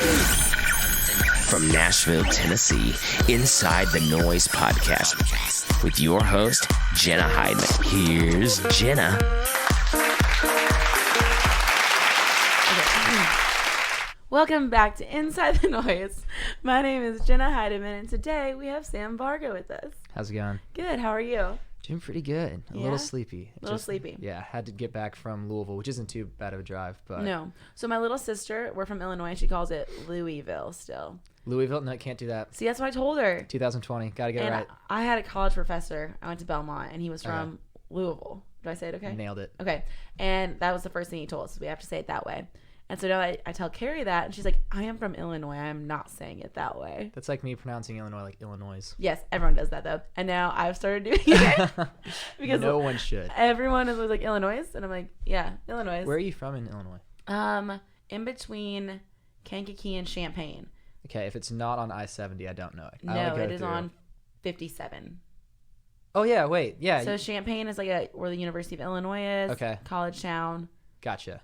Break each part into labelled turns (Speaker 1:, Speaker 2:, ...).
Speaker 1: From Nashville, Tennessee, Inside the Noize podcast with your host, Jenna Hydeman. Here's Jenna.
Speaker 2: Welcome back to Inside the Noize. My name is Jenna Hydeman, and today we have Sam Varga with us.
Speaker 3: How's it going?
Speaker 2: Good. How are you?
Speaker 3: Doing pretty good. A little sleepy.
Speaker 2: Sleepy.
Speaker 3: Yeah, had to get back from Louisville, which isn't too bad of a drive. But
Speaker 2: No. So my little sister, we're from Illinois. She calls it Louisville still.
Speaker 3: Louisville? No, can't do that.
Speaker 2: See, that's what I told her.
Speaker 3: 2020. Got to get it
Speaker 2: And
Speaker 3: right.
Speaker 2: I had a college professor. I went to Belmont, and he was from Louisville. Did I say it okay?
Speaker 3: Nailed it.
Speaker 2: Okay. And that was the first thing he told us. We have to say it that way. And so now I tell Carrie that, and she's like, I am from Illinois. I am not saying it that way.
Speaker 3: That's like me pronouncing Illinois like Illinois.
Speaker 2: Yes, everyone does that, though. And now I've started doing it. Because
Speaker 3: no one should.
Speaker 2: Everyone is always like, Illinois? And I'm like, yeah, Illinois.
Speaker 3: Where are you from in Illinois?
Speaker 2: In between Kankakee and Champaign.
Speaker 3: Okay, if it's not on I-70, I don't know it.
Speaker 2: No, it is on 57.
Speaker 3: Oh, yeah, wait. Yeah.
Speaker 2: So Champaign is like where the University of Illinois is.
Speaker 3: Okay.
Speaker 2: College town.
Speaker 3: Gotcha.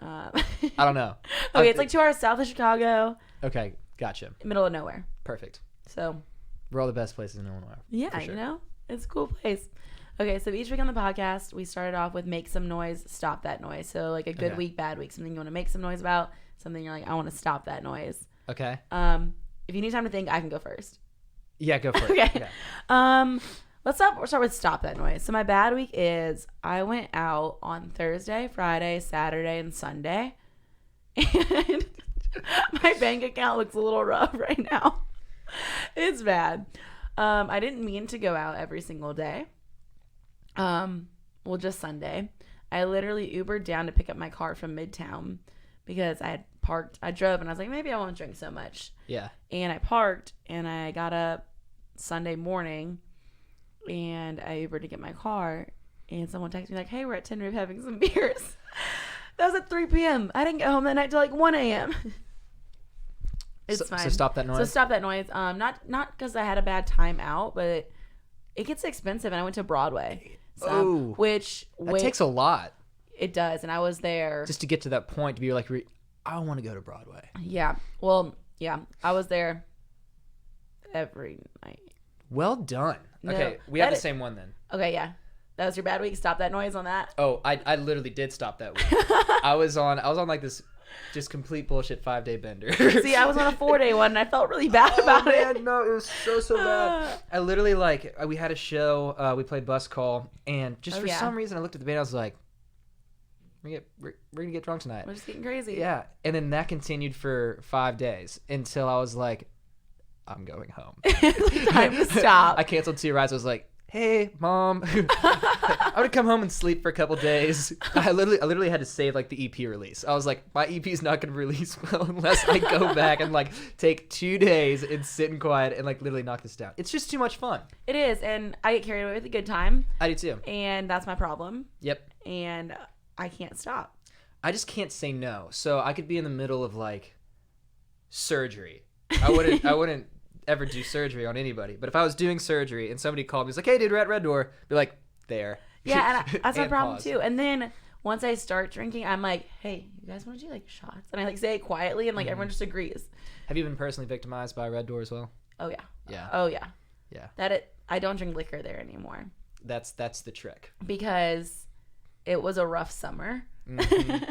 Speaker 2: I
Speaker 3: don't know.
Speaker 2: Okay, it's like 2 hours south of Chicago.
Speaker 3: Okay, gotcha.
Speaker 2: Middle of nowhere.
Speaker 3: Perfect.
Speaker 2: So.
Speaker 3: We're all the best places in Illinois.
Speaker 2: Yeah,
Speaker 3: for sure.
Speaker 2: You know? It's a cool place. Okay, so each week on the podcast, we started off with make some noise, stop that noise. So like a good week, bad week, something you want to make some noise about, something you're like, I want to stop that noise.
Speaker 3: Okay.
Speaker 2: If you need time to think, I can go first.
Speaker 3: Yeah, go for it.
Speaker 2: Okay. Yeah. Let's start with stop that noise. So my bad week is I went out on Thursday, Friday, Saturday, and Sunday. And my bank account looks a little rough right now. It's bad. I didn't mean to go out every single day. Well, just Sunday. I literally Ubered down to pick up my car from Midtown because I had parked. I drove and I was like, maybe I won't drink so much.
Speaker 3: Yeah.
Speaker 2: And I parked and I got up Sunday morning and I Ubered to get my car. And someone texted me like, hey, we're at Tin Roof having some beers. That was at 3 p.m. I didn't get home that night till like 1 a.m. It's fine.
Speaker 3: So stop that noise.
Speaker 2: So stop that noise. Not because I had a bad time out, but it gets expensive, and I went to Broadway. Which
Speaker 3: takes a lot.
Speaker 2: It does, and I was there
Speaker 3: just to get to that point to be like, I want to go to Broadway.
Speaker 2: Yeah. Well, yeah, I was there every night.
Speaker 3: Well done. No, okay, we have the same one then.
Speaker 2: Okay, yeah. That was your bad week. Stop that noise on that.
Speaker 3: Oh, I literally did stop that week. I was on like this just complete bullshit 5-day bender.
Speaker 2: See, I was on a 4-day one and I felt really bad about it.
Speaker 3: No, it was so bad. I literally we had a show, we played Bus Call, and just for some reason I looked at the band, I was like, we're gonna get drunk tonight.
Speaker 2: We're just getting crazy.
Speaker 3: Yeah, and then that continued for 5 days until I was like, I'm going home.
Speaker 2: Time to stop.
Speaker 3: I canceled 2 rides. I was like, hey, Mom. I would come home and sleep for a couple days. I literally had to save like the EP release. I was like, my EP's not going to release well unless I go back and like take 2 days and sit in quiet and like literally knock this down. It's just too much fun.
Speaker 2: It is, and I get carried away with a good time.
Speaker 3: I do too.
Speaker 2: And that's my problem.
Speaker 3: Yep.
Speaker 2: And I can't stop.
Speaker 3: I just can't say no. So I could be in the middle of like surgery. I wouldn't ever do surgery on anybody. But if I was doing surgery and somebody called me, was like, hey dude, we're at Red Door, be like, there.
Speaker 2: Yeah, and that's my problem
Speaker 3: pause.
Speaker 2: too. And then once I start drinking, I'm like, hey, you guys want to do like shots? And I like say it quietly and like everyone just agrees.
Speaker 3: Have you been personally victimized by Red Door as well?
Speaker 2: Oh yeah.
Speaker 3: Yeah.
Speaker 2: Oh yeah.
Speaker 3: Yeah.
Speaker 2: I don't drink liquor there anymore.
Speaker 3: That's the trick.
Speaker 2: Because it was a rough summer.
Speaker 3: Mm-hmm.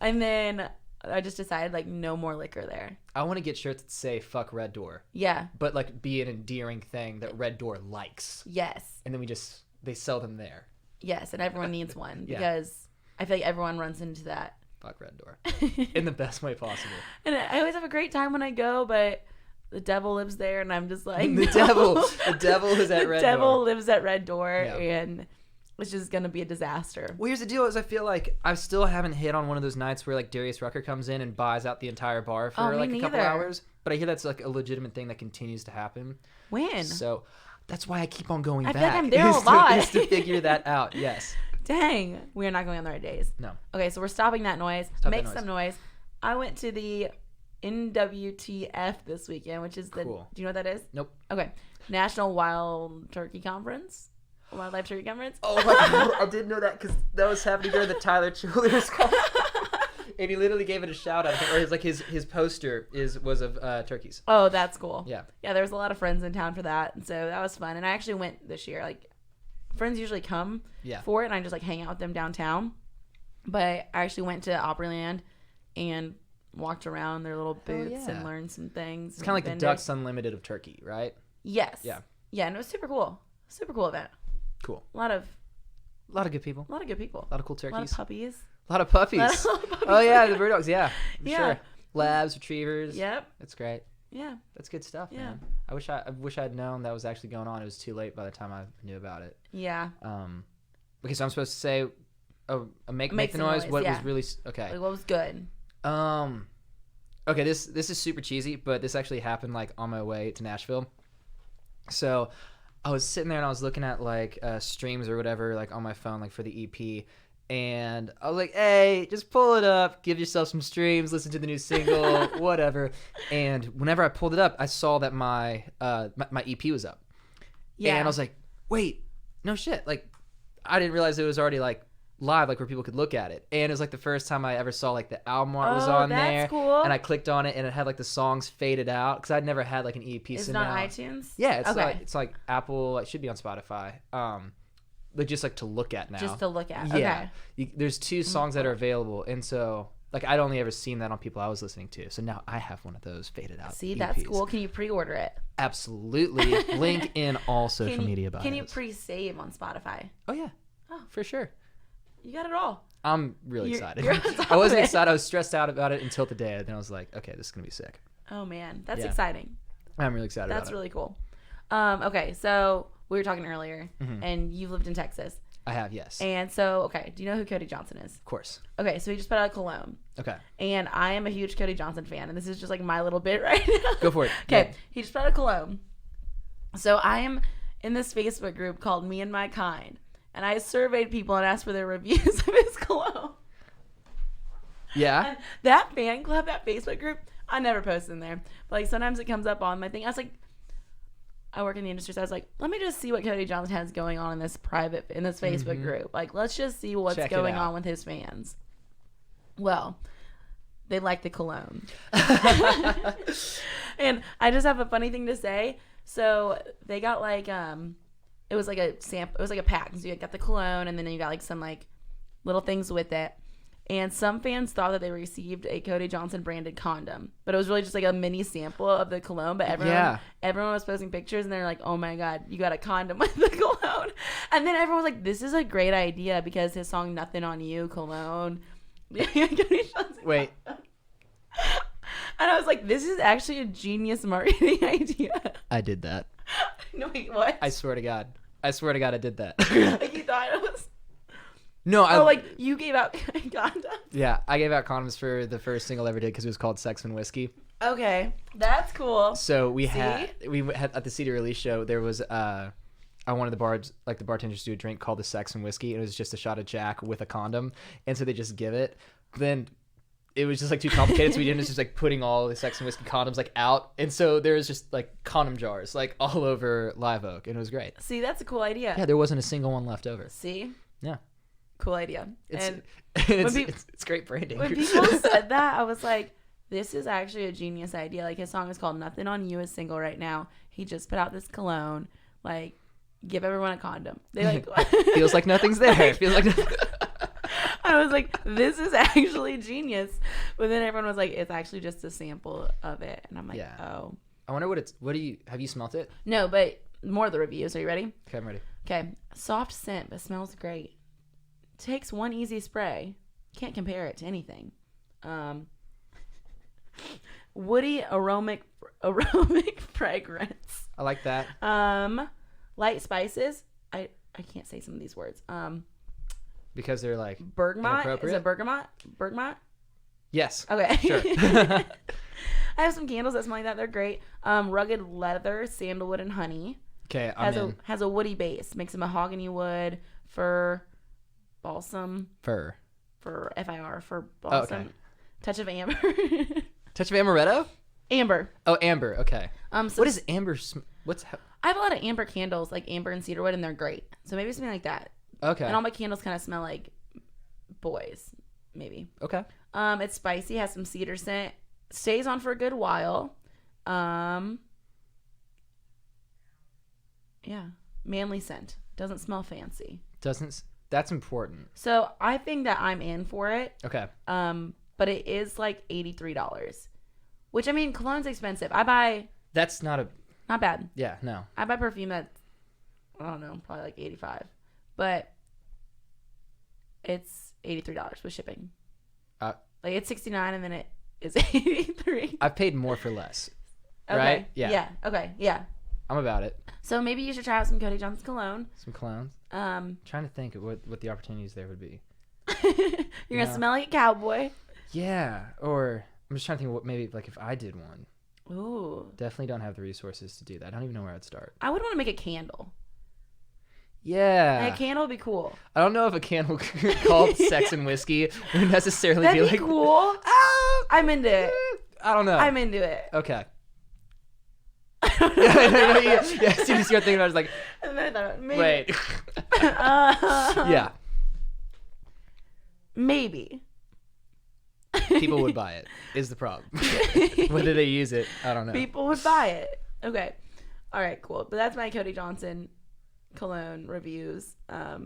Speaker 2: And then I just decided like no more liquor there.
Speaker 3: I want to get shirts that say fuck Red Door.
Speaker 2: Yeah.
Speaker 3: But like be an endearing thing that Red Door likes.
Speaker 2: Yes.
Speaker 3: And then they sell them there.
Speaker 2: Yes, and everyone needs one because I feel like everyone runs into that.
Speaker 3: Fuck Red Door. In the best way possible.
Speaker 2: And I always have a great time when I go, but the devil lives there and I'm just like,
Speaker 3: the devil is at Red Door.
Speaker 2: The devil lives at Red Door and it's just going to be a disaster.
Speaker 3: Well, here's the deal is I feel like I still haven't hit on one of those nights where like Darius Rucker comes in and buys out the entire bar for like a couple hours. But I hear that's like a legitimate thing that continues to happen.
Speaker 2: When?
Speaker 3: So that's why I keep on going back.
Speaker 2: I feel like I'm there a lot.
Speaker 3: Is to figure that out, yes.
Speaker 2: Dang. We are not going on the right days.
Speaker 3: No.
Speaker 2: Okay, so we're stopping that noise. Make some noise. I went to the NWTF this weekend, which is
Speaker 3: cool.
Speaker 2: Do you know what that is?
Speaker 3: Nope.
Speaker 2: Okay. National Wild Turkey Conference. Wildlife Turkey Conference.
Speaker 3: Oh my God. I did know that because that was happening during the Tyler Childers call. And he literally gave it a shout out, or his poster was of turkeys.
Speaker 2: Oh, that's cool.
Speaker 3: Yeah.
Speaker 2: Yeah, there was a lot of friends in town for that, and so that was fun. And I actually went this year. Like, friends usually come for it, and I just like hang out with them downtown. But I actually went to Opryland and walked around their little booths and learned some things.
Speaker 3: It's kind of like the Ducks Unlimited of Turkey, right?
Speaker 2: Yes.
Speaker 3: Yeah.
Speaker 2: Yeah, and it was super cool. Super cool event.
Speaker 3: Cool.
Speaker 2: A lot of
Speaker 3: good people.
Speaker 2: A lot of good people.
Speaker 3: A lot of cool turkeys.
Speaker 2: A lot of puppies.
Speaker 3: A lot of puppies. Oh yeah, the bird dogs. Yeah. Sure. Labs, retrievers.
Speaker 2: Yep.
Speaker 3: That's great.
Speaker 2: Yeah.
Speaker 3: That's good stuff, man. I wish I'd known that was actually going on. It was too late by the time I knew about it.
Speaker 2: Yeah.
Speaker 3: Okay, so I'm supposed to say, make the noise. What was really okay?
Speaker 2: Like, what was good?
Speaker 3: Okay, this is super cheesy, but this actually happened like on my way to Nashville. So I was sitting there and I was looking at like streams or whatever, like on my phone, like for the EP. And I was like, hey, just pull it up, give yourself some streams, listen to the new single, whatever. And whenever I pulled it up, I saw that my EP was up. Yeah. And I was like, wait, no shit. Like, I didn't realize it was already like live, like where people could look at it. And it was like the first time I ever saw like the album art was on there. Cool. And I clicked on it and it had like the songs faded out because I'd never had like an EP.
Speaker 2: Is it on iTunes?
Speaker 3: Yeah, it's like Apple. It should be on Spotify. But just like to look at now.
Speaker 2: Just to look at.
Speaker 3: Yeah.
Speaker 2: Okay.
Speaker 3: There's 2 songs that are available, and so like I'd only ever seen that on people I was listening to. So now I have one of those faded out.
Speaker 2: See,
Speaker 3: EPs.
Speaker 2: that's cool. Can you pre-order it?
Speaker 3: Absolutely. Link in all social media bios.
Speaker 2: Can you pre-save on Spotify?
Speaker 3: Oh yeah. Oh, for sure.
Speaker 2: You got it all.
Speaker 3: I'm really excited.
Speaker 2: You're on top
Speaker 3: I wasn't
Speaker 2: of it.
Speaker 3: excited. I was stressed out about it until today. And then I was like, okay, this is gonna be sick.
Speaker 2: Oh man, that's exciting.
Speaker 3: I'm really excited.
Speaker 2: That's
Speaker 3: about
Speaker 2: really cool. Okay, so we were talking earlier, and you've lived in Texas.
Speaker 3: I have, yes.
Speaker 2: And so, okay, do you know who Cody Johnson is?
Speaker 3: Of course.
Speaker 2: Okay, so he just put out a cologne.
Speaker 3: Okay.
Speaker 2: And I am a huge Cody Johnson fan, and this is just like my little bit right now.
Speaker 3: Go for it.
Speaker 2: Okay, he just put out a cologne. So I am in this Facebook group called Me and My Kind, and I surveyed people and asked for their reviews of his cologne.
Speaker 3: Yeah.
Speaker 2: And that fan club, that Facebook group, I never post in there. But like sometimes it comes up on my thing. I was like, I work in the industry, so I was like, let me just see what Cody Johnson has going on in this Facebook group. Like, let's just see what's going on with his fans. Well, they like the cologne. And I just have a funny thing to say. So they got like, it was like a sample, it was like a pack. So you got the cologne, and then you got like some like little things with it. And some fans thought that they received a Cody Johnson branded condom, but it was really just like a mini sample of the cologne. But everyone was posting pictures, and they're like, "Oh my god, you got a condom with the cologne!" And then everyone was like, "This is a great idea because his song "Nothing on You" cologne."
Speaker 3: Wait.
Speaker 2: And I was like, "This is actually a genius marketing idea."
Speaker 3: I did that.
Speaker 2: No, wait, what?
Speaker 3: I swear to God, I did that.
Speaker 2: Like you thought it was.
Speaker 3: No,
Speaker 2: like you gave out condoms.
Speaker 3: Yeah, I gave out condoms for the first single I ever did because it was called "Sex and Whiskey."
Speaker 2: Okay, that's cool.
Speaker 3: So we had at the CD release show. There was I wanted the bartenders to do a drink called the "Sex and Whiskey." And it was just a shot of Jack with a condom, and so they just give it. Then it was just like too complicated, so we didn't just like putting all the Sex and Whiskey condoms like out, and so there was just like condom jars like all over Live Oak, and it was great.
Speaker 2: See, that's a cool idea.
Speaker 3: Yeah, there wasn't a single one left over.
Speaker 2: See?
Speaker 3: Yeah.
Speaker 2: Cool idea.
Speaker 3: It's great branding.
Speaker 2: When people said that, I was like, this is actually a genius idea. Like, his song is called "Nothing on You" is single right now. He just put out this cologne. Like, give everyone a condom. They like
Speaker 3: feels like nothing's there. Feels like
Speaker 2: I was like, this is actually genius. But then everyone was like, it's actually just a sample of it. And I'm like, oh.
Speaker 3: I wonder have you smelt it?
Speaker 2: No, but more of the reviews. Are you ready?
Speaker 3: Okay, I'm ready.
Speaker 2: Okay. Soft scent, but smells great. Takes one easy spray. Can't compare it to anything. Woody aromatic fragrance.
Speaker 3: I like that.
Speaker 2: Light spices. I can't say some of these words.
Speaker 3: Because they're like
Speaker 2: bergamot. Is it bergamot? Bergamot?
Speaker 3: Yes.
Speaker 2: Okay.
Speaker 3: Sure.
Speaker 2: I have some candles that smell like that. They're great. Rugged leather, sandalwood, and honey.
Speaker 3: Okay,
Speaker 2: has a woody base. Makes a mahogany wood, fir, balsam.
Speaker 3: Fir.
Speaker 2: For FIR for balsam.
Speaker 3: Oh, okay.
Speaker 2: Touch of amber.
Speaker 3: Touch of amaretto?
Speaker 2: Amber.
Speaker 3: Oh, amber. Okay.
Speaker 2: So
Speaker 3: what is amber?
Speaker 2: I have a lot of amber candles, like amber and cedarwood, and they're great. So maybe something like that.
Speaker 3: Okay.
Speaker 2: And all my candles kind of smell like boys, maybe.
Speaker 3: Okay.
Speaker 2: It's spicy, has some cedar scent, stays on for a good while. Yeah, manly scent. Doesn't smell fancy.
Speaker 3: That's important.
Speaker 2: So I think that I'm in for it.
Speaker 3: Okay.
Speaker 2: But it is like $83, which I mean, cologne's expensive.
Speaker 3: That's not
Speaker 2: bad.
Speaker 3: Yeah, no.
Speaker 2: I buy perfume that's, I don't know, probably like $85, but it's $83 with shipping. Like it's $69 and then it is $83.
Speaker 3: I've paid more for less.
Speaker 2: Okay.
Speaker 3: Right? Yeah.
Speaker 2: Yeah. Okay. Yeah.
Speaker 3: I'm about it.
Speaker 2: So maybe you should try out some Cody Johnson cologne.
Speaker 3: Some clowns. Trying to think of what the opportunities there would be.
Speaker 2: You're gonna smell like a cowboy.
Speaker 3: Yeah. Or I'm just trying to think of what maybe like if I did one.
Speaker 2: Ooh.
Speaker 3: Definitely don't have the resources to do that. I don't even know where I'd start.
Speaker 2: I would want to make a candle.
Speaker 3: Yeah.
Speaker 2: Like a candle would be cool.
Speaker 3: I don't know if a candle called Sex and Whiskey would necessarily
Speaker 2: That'd
Speaker 3: be
Speaker 2: be
Speaker 3: like
Speaker 2: cool. I'm into it.
Speaker 3: I don't know.
Speaker 2: I'm into it.
Speaker 3: Okay. yeah, as soon as you start thinking about it, I was like,
Speaker 2: And then I thought, maybe.
Speaker 3: wait. Yeah.
Speaker 2: Maybe.
Speaker 3: People would buy it, is the problem. Whether they use it, I don't know.
Speaker 2: People would buy it. Okay. All right, cool. But that's my Cody Johnson cologne reviews.
Speaker 3: I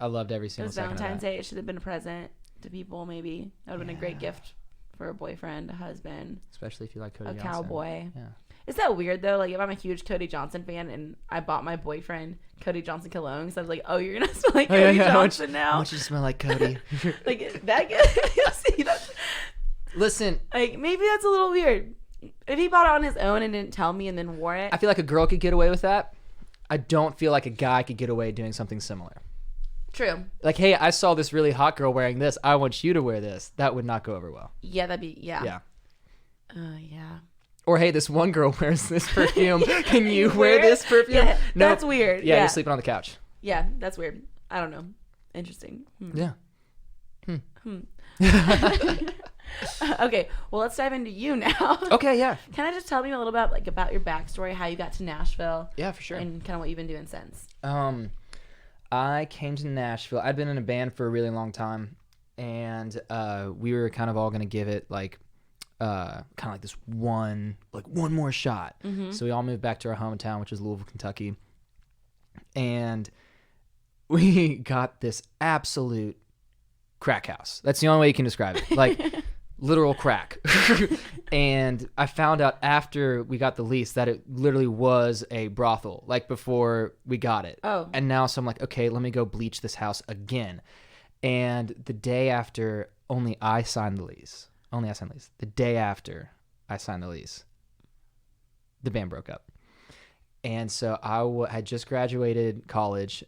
Speaker 3: loved every
Speaker 2: It
Speaker 3: single
Speaker 2: was
Speaker 3: second of
Speaker 2: Valentine's
Speaker 3: that.
Speaker 2: Day. It should have been a present to people, maybe. That would have been a great gift for a boyfriend, a husband,
Speaker 3: Especially if you like Cody
Speaker 2: a
Speaker 3: Johnson.
Speaker 2: cowboy.
Speaker 3: Yeah.
Speaker 2: Is that weird, though? Like, if I'm a huge Cody Johnson fan and I bought my boyfriend Cody Johnson cologne, because I was like, oh, you're going to smell like Cody Johnson now?
Speaker 3: I want you to smell like Cody.
Speaker 2: Like, that good? See, that's,
Speaker 3: Listen,
Speaker 2: like, maybe that's a little weird. If he bought it on his own and didn't tell me and then wore it.
Speaker 3: I feel like a girl could get away with that. I don't feel like a guy could get away doing something similar.
Speaker 2: True.
Speaker 3: Like, hey, I saw this really hot girl wearing this. I want you to wear this. That would not go over well.
Speaker 2: Yeah, that'd be, yeah.
Speaker 3: Yeah.
Speaker 2: Yeah.
Speaker 3: Or, hey, this one girl wears this perfume. Can you wear this perfume?
Speaker 2: Yeah,
Speaker 3: No.
Speaker 2: that's weird.
Speaker 3: Yeah,
Speaker 2: Yeah,
Speaker 3: you're sleeping on the couch.
Speaker 2: Yeah, that's weird. I don't know. Interesting.
Speaker 3: Yeah.
Speaker 2: Okay, well, let's dive into you now.
Speaker 3: Okay, yeah.
Speaker 2: Can I just tell me a little bit about your backstory, how you got to Nashville,
Speaker 3: Yeah, for sure.
Speaker 2: and kind of what you've been doing since?
Speaker 3: I came to Nashville. I'd been in a band for a really long time, and we were kind of all going to give it like kind of like this one more shot. So we all moved back to our hometown, which is Louisville, Kentucky, and we got this absolute crack house. That's the only way you can describe it. Like literal crack. And I found out after we got the lease that it literally was a brothel, like before we got it.
Speaker 2: Oh.
Speaker 3: And now so I'm like, okay, let me go bleach this house again. And the day after I signed the lease. The day after I signed the lease, the band broke up. And so I had just graduated college.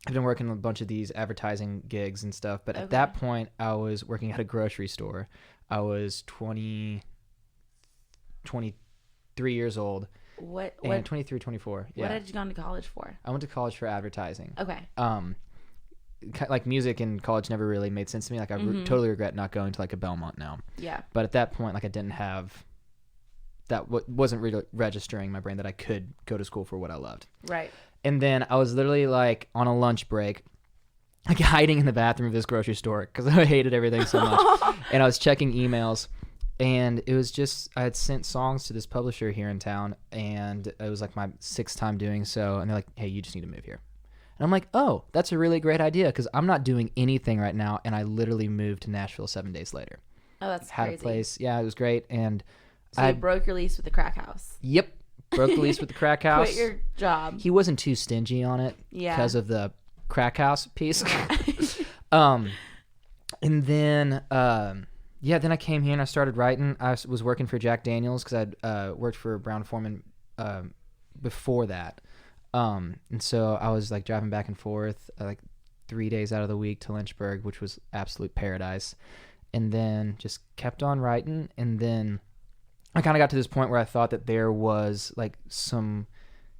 Speaker 3: I've been working on a bunch of these advertising gigs and stuff. But at that point, I was working at a grocery store. I was 23 years old.
Speaker 2: What?
Speaker 3: 23, 24. Yeah.
Speaker 2: What had you gone to college for?
Speaker 3: I went to college for advertising.
Speaker 2: Okay.
Speaker 3: Like music in college never really made sense to me. Like I totally regret not going to like a Belmont now.
Speaker 2: Yeah.
Speaker 3: But at that point, like I didn't have that. Wasn't really registering in my brain that I could go to school for what I loved.
Speaker 2: Right.
Speaker 3: And then I was literally like on a lunch break, like hiding in the bathroom of this grocery store because I hated everything so much. And I was checking emails, and it was just I had sent songs to this publisher here in town, and it was like my 6th time doing so. And they're like, "Hey, you just need to move here." And I'm like, oh, that's a really great idea because I'm not doing anything right now. And I literally moved to Nashville 7 days later.
Speaker 2: Oh, that's
Speaker 3: Had
Speaker 2: crazy.
Speaker 3: a place. Yeah, it was great. And
Speaker 2: So you broke your lease with the crack house.
Speaker 3: Yep. Broke the lease with the crack house.
Speaker 2: Quit your job.
Speaker 3: He wasn't too stingy on it because of the crack house piece. And then, then I came here and I started writing. I was working for Jack Daniels because I'd worked for Brown Foreman before that. And so I was like driving back and forth like 3 days out of the week to Lynchburg, which was absolute paradise. And then just kept on writing. And then I kind of got to this point where I thought that there was like some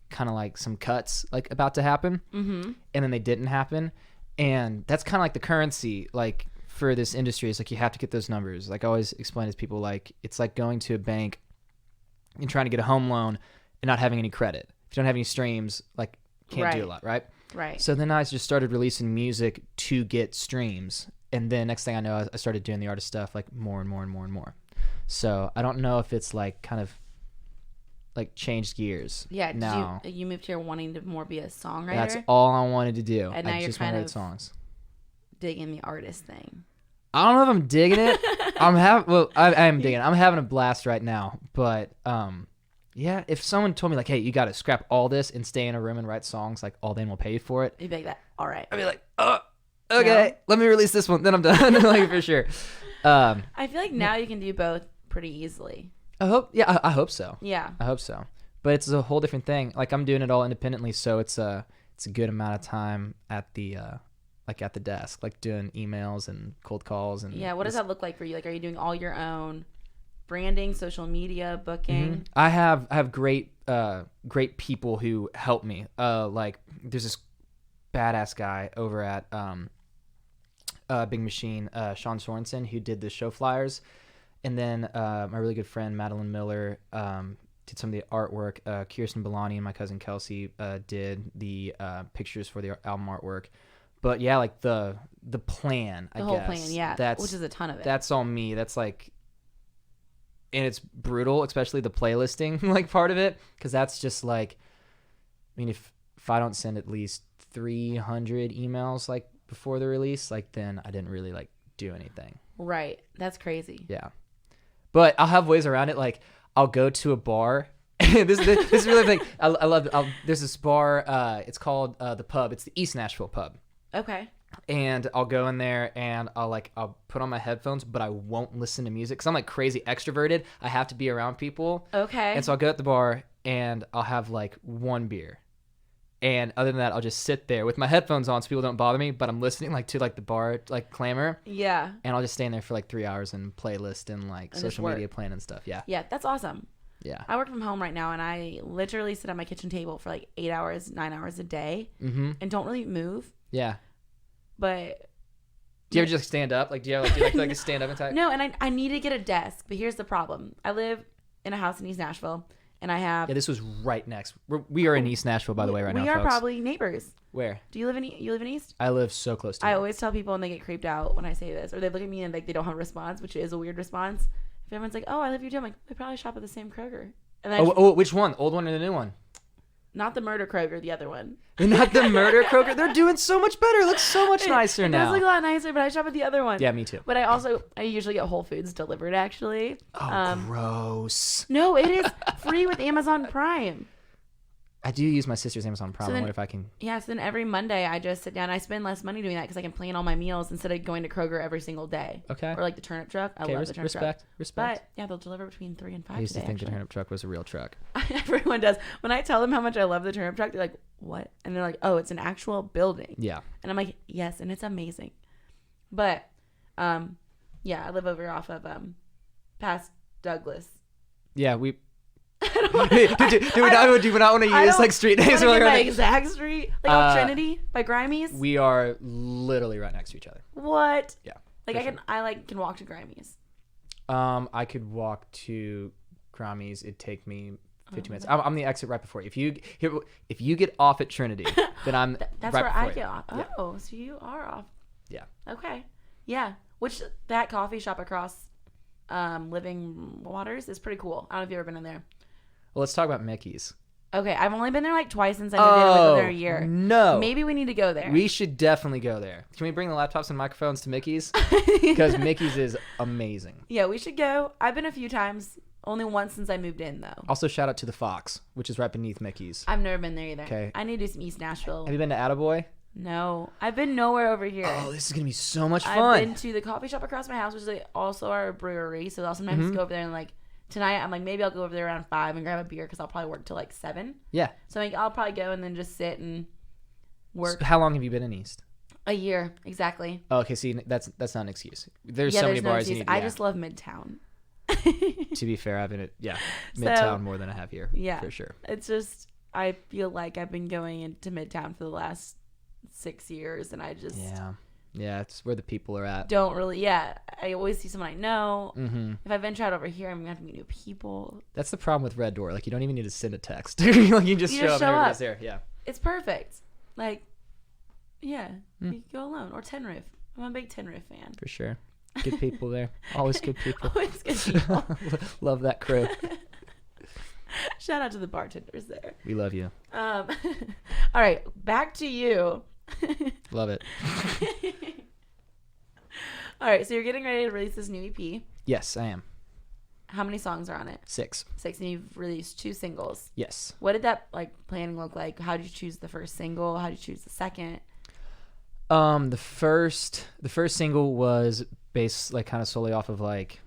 Speaker 3: cuts like about to happen. Mm-hmm. And then they didn't happen. And that's kind of like the currency, like for this industry, is like you have to get those numbers. Like I always explain to people, like it's like going to a bank and trying to get a home loan and not having any credit. If you don't have any streams, like can't do a lot, right?
Speaker 2: Right.
Speaker 3: So then I just started releasing music to get streams. And then next thing I know, I started doing the artist stuff like more and more and more and more. So I don't know if it's like kind of like changed gears.
Speaker 2: Yeah.
Speaker 3: Now
Speaker 2: You moved here wanting to more be a songwriter?
Speaker 3: that's all I wanted to do.
Speaker 2: And now
Speaker 3: I
Speaker 2: you're
Speaker 3: just want
Speaker 2: kind
Speaker 3: to write
Speaker 2: of
Speaker 3: songs.
Speaker 2: digging the artist thing.
Speaker 3: I don't know if I'm digging it. I am digging it. I'm having a blast right now. But yeah, if someone told me like, hey, you got to scrap all this and stay in a room and write songs like all day and we'll pay you for it.
Speaker 2: You'd be like that. All right.
Speaker 3: I'd be like, oh, okay, let me release this one. Then I'm done. Like for sure.
Speaker 2: I feel like now you can do both pretty easily.
Speaker 3: I hope so.
Speaker 2: Yeah.
Speaker 3: I hope so. But it's a whole different thing. Like I'm doing it all independently, so it's a good amount of time at the desk, like doing emails and cold calls and
Speaker 2: yeah. What does that look like for you? Like, are you doing all your own branding, social media, booking?
Speaker 3: Mm-hmm. I have great people who help me. Like there's this badass guy over at Big Machine, Sean Sorensen, who did the show flyers, and then my really good friend Madeline Miller did some of the artwork. Kirsten Belani and my cousin Kelsey did the pictures for the album artwork. But yeah, like the plan, I guess.
Speaker 2: The whole plan, yeah. Which is a ton of it.
Speaker 3: That's all me. That's like, and it's brutal, especially the playlisting like part of it, because that's just like, I mean, if I don't send at least 300 emails like before the release, like then I didn't really like do anything.
Speaker 2: Right. That's crazy.
Speaker 3: Yeah. But I'll have ways around it. Like I'll go to a bar. this is really big. I love it. There's this bar. It's called the Pub. It's the East Nashville Pub.
Speaker 2: Okay.
Speaker 3: And I'll go in there and I'll put on my headphones, but I won't listen to music because I'm like crazy extroverted. I have to be around people.
Speaker 2: Okay.
Speaker 3: And so I'll go at the bar and I'll have like one beer. And other than that, I'll just sit there with my headphones on so people don't bother me, but I'm listening like to like the bar like clamor.
Speaker 2: Yeah.
Speaker 3: And I'll just stay in there for like 3 hours and playlist and like
Speaker 2: and
Speaker 3: social media plan and stuff. Yeah.
Speaker 2: Yeah, that's awesome.
Speaker 3: Yeah.
Speaker 2: I work from home right now and I literally sit at my kitchen table for like 8 hours, 9 hours a day and don't really move.
Speaker 3: Yeah.
Speaker 2: But
Speaker 3: do you ever just stand up? Like, do you like a stand up and type?
Speaker 2: No, and I need to get a desk, but here's the problem. I live in a house in East Nashville, and I have...
Speaker 3: Yeah, this was right next. We are in East Nashville, by the way, right now,
Speaker 2: We are
Speaker 3: folks.
Speaker 2: probably neighbors.
Speaker 3: Where?
Speaker 2: Do you live in East?
Speaker 3: I live so close to you.
Speaker 2: I always tell people and they get creeped out when I say this, or they look at me and like they don't have a response, which is a weird response. If everyone's like, oh, I live here too, I'm like, we probably shop at the same Kroger. And then
Speaker 3: which one? Old one or the new one?
Speaker 2: Not the murder Kroger, the other one.
Speaker 3: Not the murder Kroger. They're doing so much better. It looks so much nicer now.
Speaker 2: It does look a lot nicer, but I shop at the other one.
Speaker 3: Yeah, me too.
Speaker 2: But I usually get Whole Foods delivered, actually.
Speaker 3: Oh, gross.
Speaker 2: No, it is free with Amazon Prime.
Speaker 3: I do use my sister's Amazon Prime. I wonder if I can...
Speaker 2: Yeah, so then every Monday I just sit down. I spend less money doing that because I can plan all my meals instead of going to Kroger every single day.
Speaker 3: Okay.
Speaker 2: Or like the turnip truck. I love the turnip truck.
Speaker 3: Respect.
Speaker 2: But yeah, they'll deliver between 3 and 5
Speaker 3: I used to
Speaker 2: today,
Speaker 3: think the turnip truck was a real truck.
Speaker 2: Everyone does. When I tell them how much I love the turnip truck, they're like, what? And they're like, oh, it's an actual building.
Speaker 3: Yeah.
Speaker 2: And I'm like, yes, and it's amazing. But, yeah, I live over off of past Douglas.
Speaker 3: Yeah, we... do we not want to use like street names?
Speaker 2: Like my exact street, like off Trinity by Grimey's.
Speaker 3: We are literally right next to each other.
Speaker 2: What?
Speaker 3: Yeah.
Speaker 2: Like I can walk to Grimey's.
Speaker 3: I could walk to Grimey's. It'd take me 15 minutes. I'm the exit right before you. If you get off at Trinity, then I'm.
Speaker 2: That's
Speaker 3: right
Speaker 2: where I
Speaker 3: you.
Speaker 2: get off.
Speaker 3: Yeah.
Speaker 2: Oh, so you are off.
Speaker 3: Yeah.
Speaker 2: Okay. Yeah. Which that coffee shop across Living Waters is pretty cool. I don't know if you've ever been in there.
Speaker 3: Well, let's talk about Mickey's.
Speaker 2: Okay, I've only been there like twice since I moved in. I lived there a year.
Speaker 3: No.
Speaker 2: Maybe we need to go there.
Speaker 3: We should definitely go there. Can we bring the laptops and microphones to Mickey's? Because Mickey's is amazing.
Speaker 2: Yeah, we should go. I've been a few times. Only once since I moved in, though.
Speaker 3: Also, shout out to the Fox, which is right beneath Mickey's.
Speaker 2: I've never been there either.
Speaker 3: Okay.
Speaker 2: I need to do some East Nashville.
Speaker 3: Have you been to Attaboy?
Speaker 2: No. I've been nowhere over here.
Speaker 3: Oh, this is going to be so much fun.
Speaker 2: I've been to the coffee shop across my house, which is like also our brewery. So I'll sometimes go over there and like... Tonight, I'm like, maybe I'll go over there around 5 and grab a beer because I'll probably work till like 7.
Speaker 3: Yeah.
Speaker 2: So like, I'll probably go and then just sit and work.
Speaker 3: So how long have you been in East?
Speaker 2: A year, exactly.
Speaker 3: Oh, okay, see, that's not an excuse. There's so many bars you need.
Speaker 2: I just love Midtown.
Speaker 3: To be fair, I've been at Midtown more than I have here. Yeah, for sure.
Speaker 2: It's just I feel like I've been going into Midtown for the last 6 years, and I just
Speaker 3: yeah, it's where the people are at.
Speaker 2: Don't really, yeah. I always see someone I know. Mm-hmm. If I venture out over here, I'm gonna have to meet new people.
Speaker 3: That's the problem with Red Door. Like, you don't even need to send a text. Like, you just show up and everybody's there. Yeah,
Speaker 2: it's perfect. Like, Yeah, you can go alone or Tenerife. I'm a big Tenerife fan.
Speaker 3: For sure. Good people there. Always good people.
Speaker 2: Always good people.
Speaker 3: Love that crew.
Speaker 2: Shout out to the bartenders there.
Speaker 3: We love you.
Speaker 2: All right, back to you.
Speaker 3: Love it.
Speaker 2: All right, so you're getting ready to release this new EP.
Speaker 3: Yes, I am.
Speaker 2: How many songs are on it?
Speaker 3: 6.
Speaker 2: 6, and you've released 2 singles.
Speaker 3: Yes.
Speaker 2: What did that planning look like? How did you choose the first single? How did you choose the second?
Speaker 3: The first single was based kind of solely off of what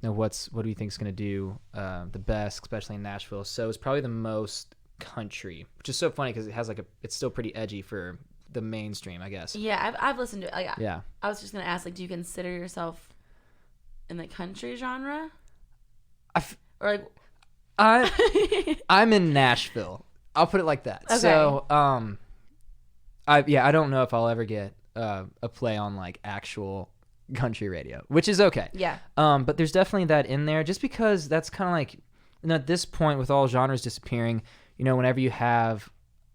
Speaker 3: do we think is going to do the best, especially in Nashville. So it's probably the most country, which is so funny because it has it's still pretty edgy for the mainstream, I guess.
Speaker 2: Yeah, I've listened to it.
Speaker 3: Yeah.
Speaker 2: I was just going to ask, do you consider yourself in the country genre?
Speaker 3: I'm in Nashville. I'll put it like that.
Speaker 2: Okay.
Speaker 3: So, I don't know if I'll ever get a play on actual country radio, which is okay.
Speaker 2: Yeah.
Speaker 3: But there's definitely that in there, just because that's kind of at this point with all genres disappearing, whenever you have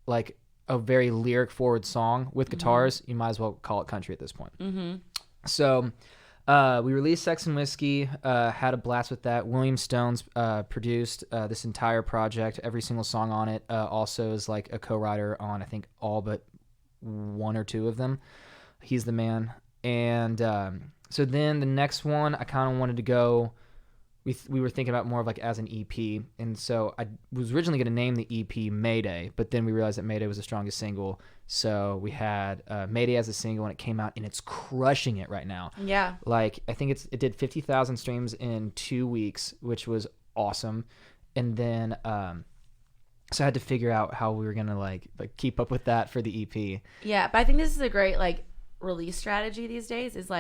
Speaker 3: a very lyric forward song with guitars, you might as well call it country at this point. Mm-hmm. So. We released Sex and Whiskey, had a blast with that. William Stone's produced this entire project. Every single song on it also is a co-writer on, I think, all but 1 or 2 of them. He's the man. And so then the next one, I kind of wanted to go, we were thinking about more of as an EP. And so I was originally going to name the EP Mayday, but then we realized that Mayday was the strongest single. So we had Mayday as a single, and it came out, and it's crushing it right now.
Speaker 2: Yeah.
Speaker 3: I think it did 50,000 streams in 2 weeks, which was awesome. And then so I had to figure out how we were going to keep up with that for the EP.
Speaker 2: Yeah, but I think this is a great release strategy these days is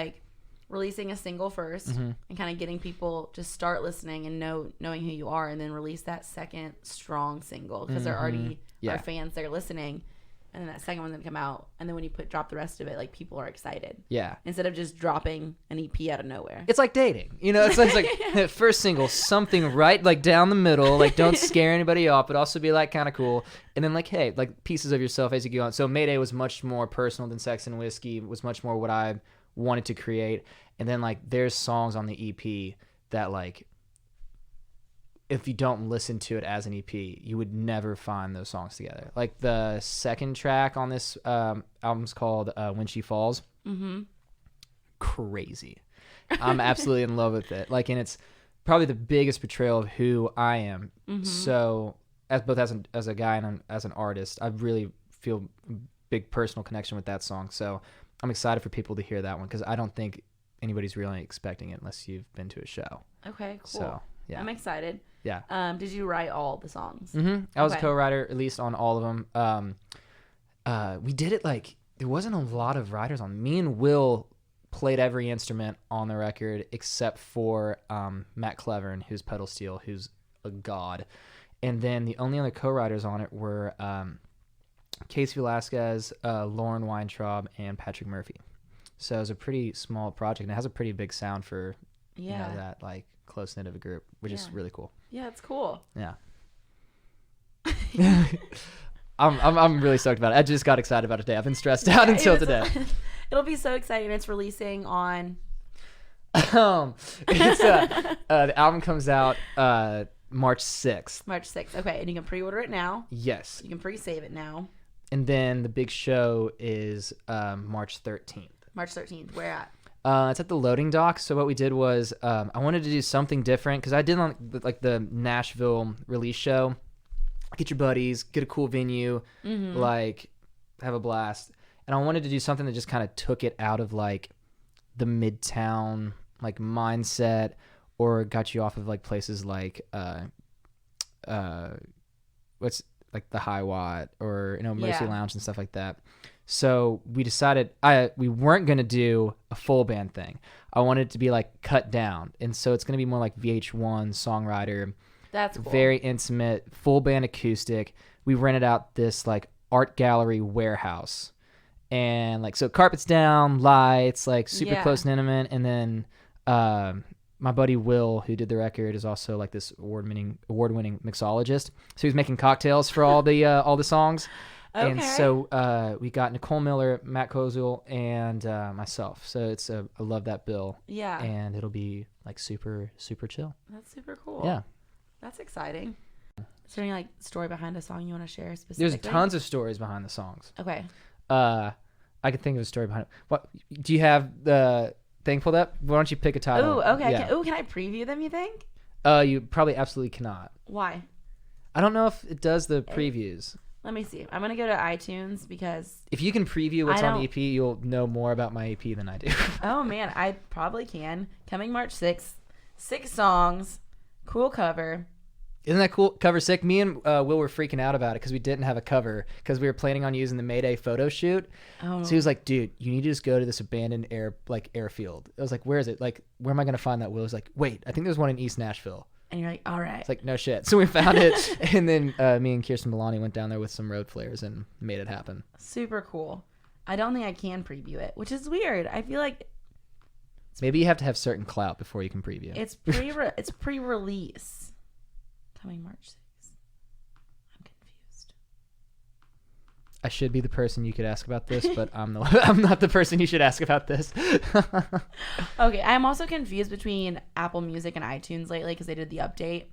Speaker 2: releasing a single first and kind of getting people to start listening and knowing who you are, and then release that second strong single because there already are fans that are listening, and then that second one's gonna come out, and then when you drop the rest of it, people are excited.
Speaker 3: Yeah.
Speaker 2: Instead of just dropping an EP out of nowhere.
Speaker 3: It's like dating, it's first single, something right down the middle, don't scare anybody off, but also be kind of cool, and then hey, pieces of yourself as you go on. So Mayday was much more personal than Sex and Whiskey, was much more what I wanted to create. And then there's songs on the EP that if you don't listen to it as an EP, you would never find those songs together. The second track on this album's called When She Falls. Mm-hmm. Crazy. I'm absolutely in love with it. And it's probably the biggest portrayal of who I am. Mm-hmm. So as a guy and as an artist, I really feel a big personal connection with that song. So I'm excited for people to hear that one because I don't think anybody's really expecting it unless you've been to a show.
Speaker 2: Okay, cool.
Speaker 3: So, yeah.
Speaker 2: I'm excited.
Speaker 3: Yeah.
Speaker 2: Did you write all the songs?
Speaker 3: Mm-hmm. I was a co-writer, at least on all of them. We did it there wasn't a lot of writers on. Me and Will played every instrument on the record except for Matt Clevern, who's pedal steel, who's a god. And then the only other co-writers on it were Casey Velasquez, Lauren Weintraub, and Patrick Murphy. So it was a pretty small project, and it has a pretty big sound for that close knit of a group, which is really cool.
Speaker 2: Yeah, it's cool.
Speaker 3: Yeah. I'm really stoked about it. I just got excited about it today. I've been stressed out until today.
Speaker 2: It'll be so exciting. It's releasing on.
Speaker 3: The album comes out March 6th.
Speaker 2: March 6th. Okay, and you can pre-order it now.
Speaker 3: Yes.
Speaker 2: You can pre-save it now.
Speaker 3: And then the big show is March 13th.
Speaker 2: March 13th. Where at?
Speaker 3: It's at the loading dock. So what we did was I wanted to do something different because I did on the Nashville release show. Get your buddies, get a cool venue, have a blast. And I wanted to do something that just kind of took it out of the Midtown mindset, or got you off of places what's the High Watt or Mercy Lounge and stuff like that. So we decided we weren't going to do a full band thing. I wanted it to be cut down. And so it's going to be more like VH1 songwriter.
Speaker 2: That's cool.
Speaker 3: Very intimate, full band acoustic. We rented out this art gallery warehouse. And so carpets down, lights, super close and intimate. And then my buddy Will, who did the record, is also this award-winning mixologist. So he was making cocktails for all the songs.
Speaker 2: Okay.
Speaker 3: And so we got Nicole Miller, Matt Kozel, and myself. So I love that bill.
Speaker 2: Yeah.
Speaker 3: And it'll be like super, super chill.
Speaker 2: That's super cool.
Speaker 3: Yeah.
Speaker 2: That's exciting. Is there any like story behind a song you want to share specifically?
Speaker 3: There's tons of stories behind the songs.
Speaker 2: Okay.
Speaker 3: I could think of a story behind it. What do you have the thing pulled up? Why don't you pick a title?
Speaker 2: Oh, okay.
Speaker 3: Yeah.
Speaker 2: Can I preview them, you think?
Speaker 3: You probably absolutely cannot.
Speaker 2: Why?
Speaker 3: I don't know if it does the previews.
Speaker 2: Let me see. I'm going to go to iTunes because...
Speaker 3: If you can preview what's
Speaker 2: I
Speaker 3: on the
Speaker 2: don't-
Speaker 3: EP, you'll know more about my EP than I do.
Speaker 2: Oh, man. I probably can. Coming March 6th. 6 songs. Cool cover.
Speaker 3: Isn't that cool? Cover sick. Me and Will were freaking out about it because we didn't have a cover because we were planning on using the Mayday photo shoot.
Speaker 2: Oh.
Speaker 3: So he was like, dude, you need to just go to this abandoned airfield. I was like, where is it? Like, where am I going to find that? Will was like, wait, I think there's one in East Nashville.
Speaker 2: And you're like, all right.
Speaker 3: It's like, no shit. So we found it. And then me and Kirsten Milani went down there with some road flares and made it happen.
Speaker 2: Super cool. I don't think I can preview it, which is weird. I feel like
Speaker 3: Maybe you have to have certain clout before you can preview.
Speaker 2: it's pre-release. Coming March 6th. I'm confused.
Speaker 3: I should be the person you could ask about this, but I'm not the person you should ask about this.
Speaker 2: Okay, I'm also confused between Apple Music and iTunes lately because they did the update,